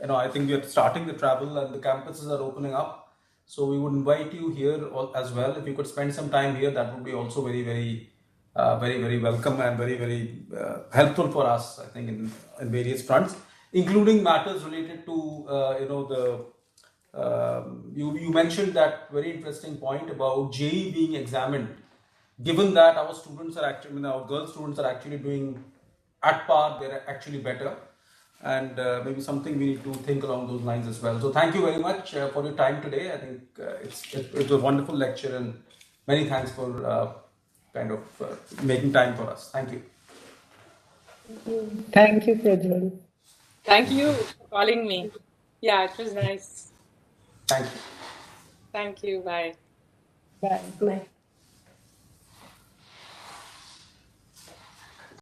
I think we are starting the travel and the campuses are opening up. So we would invite you here as well. If you could spend some time here, that would be also very welcome and very helpful for us, I think, in various fronts, including matters related to you mentioned that very interesting point about JEE being examined. Given that our students are actually, our girl students are actually doing at par, they're actually better. And maybe something we need to think along those lines as well. So thank you very much for your time today. I think it was a wonderful lecture, and many thanks for making time for us. Thank you. Thank you, Prajval. Thank you for calling me. Yeah, it was nice. Thank you. Thank you. Bye. Bye. Bye.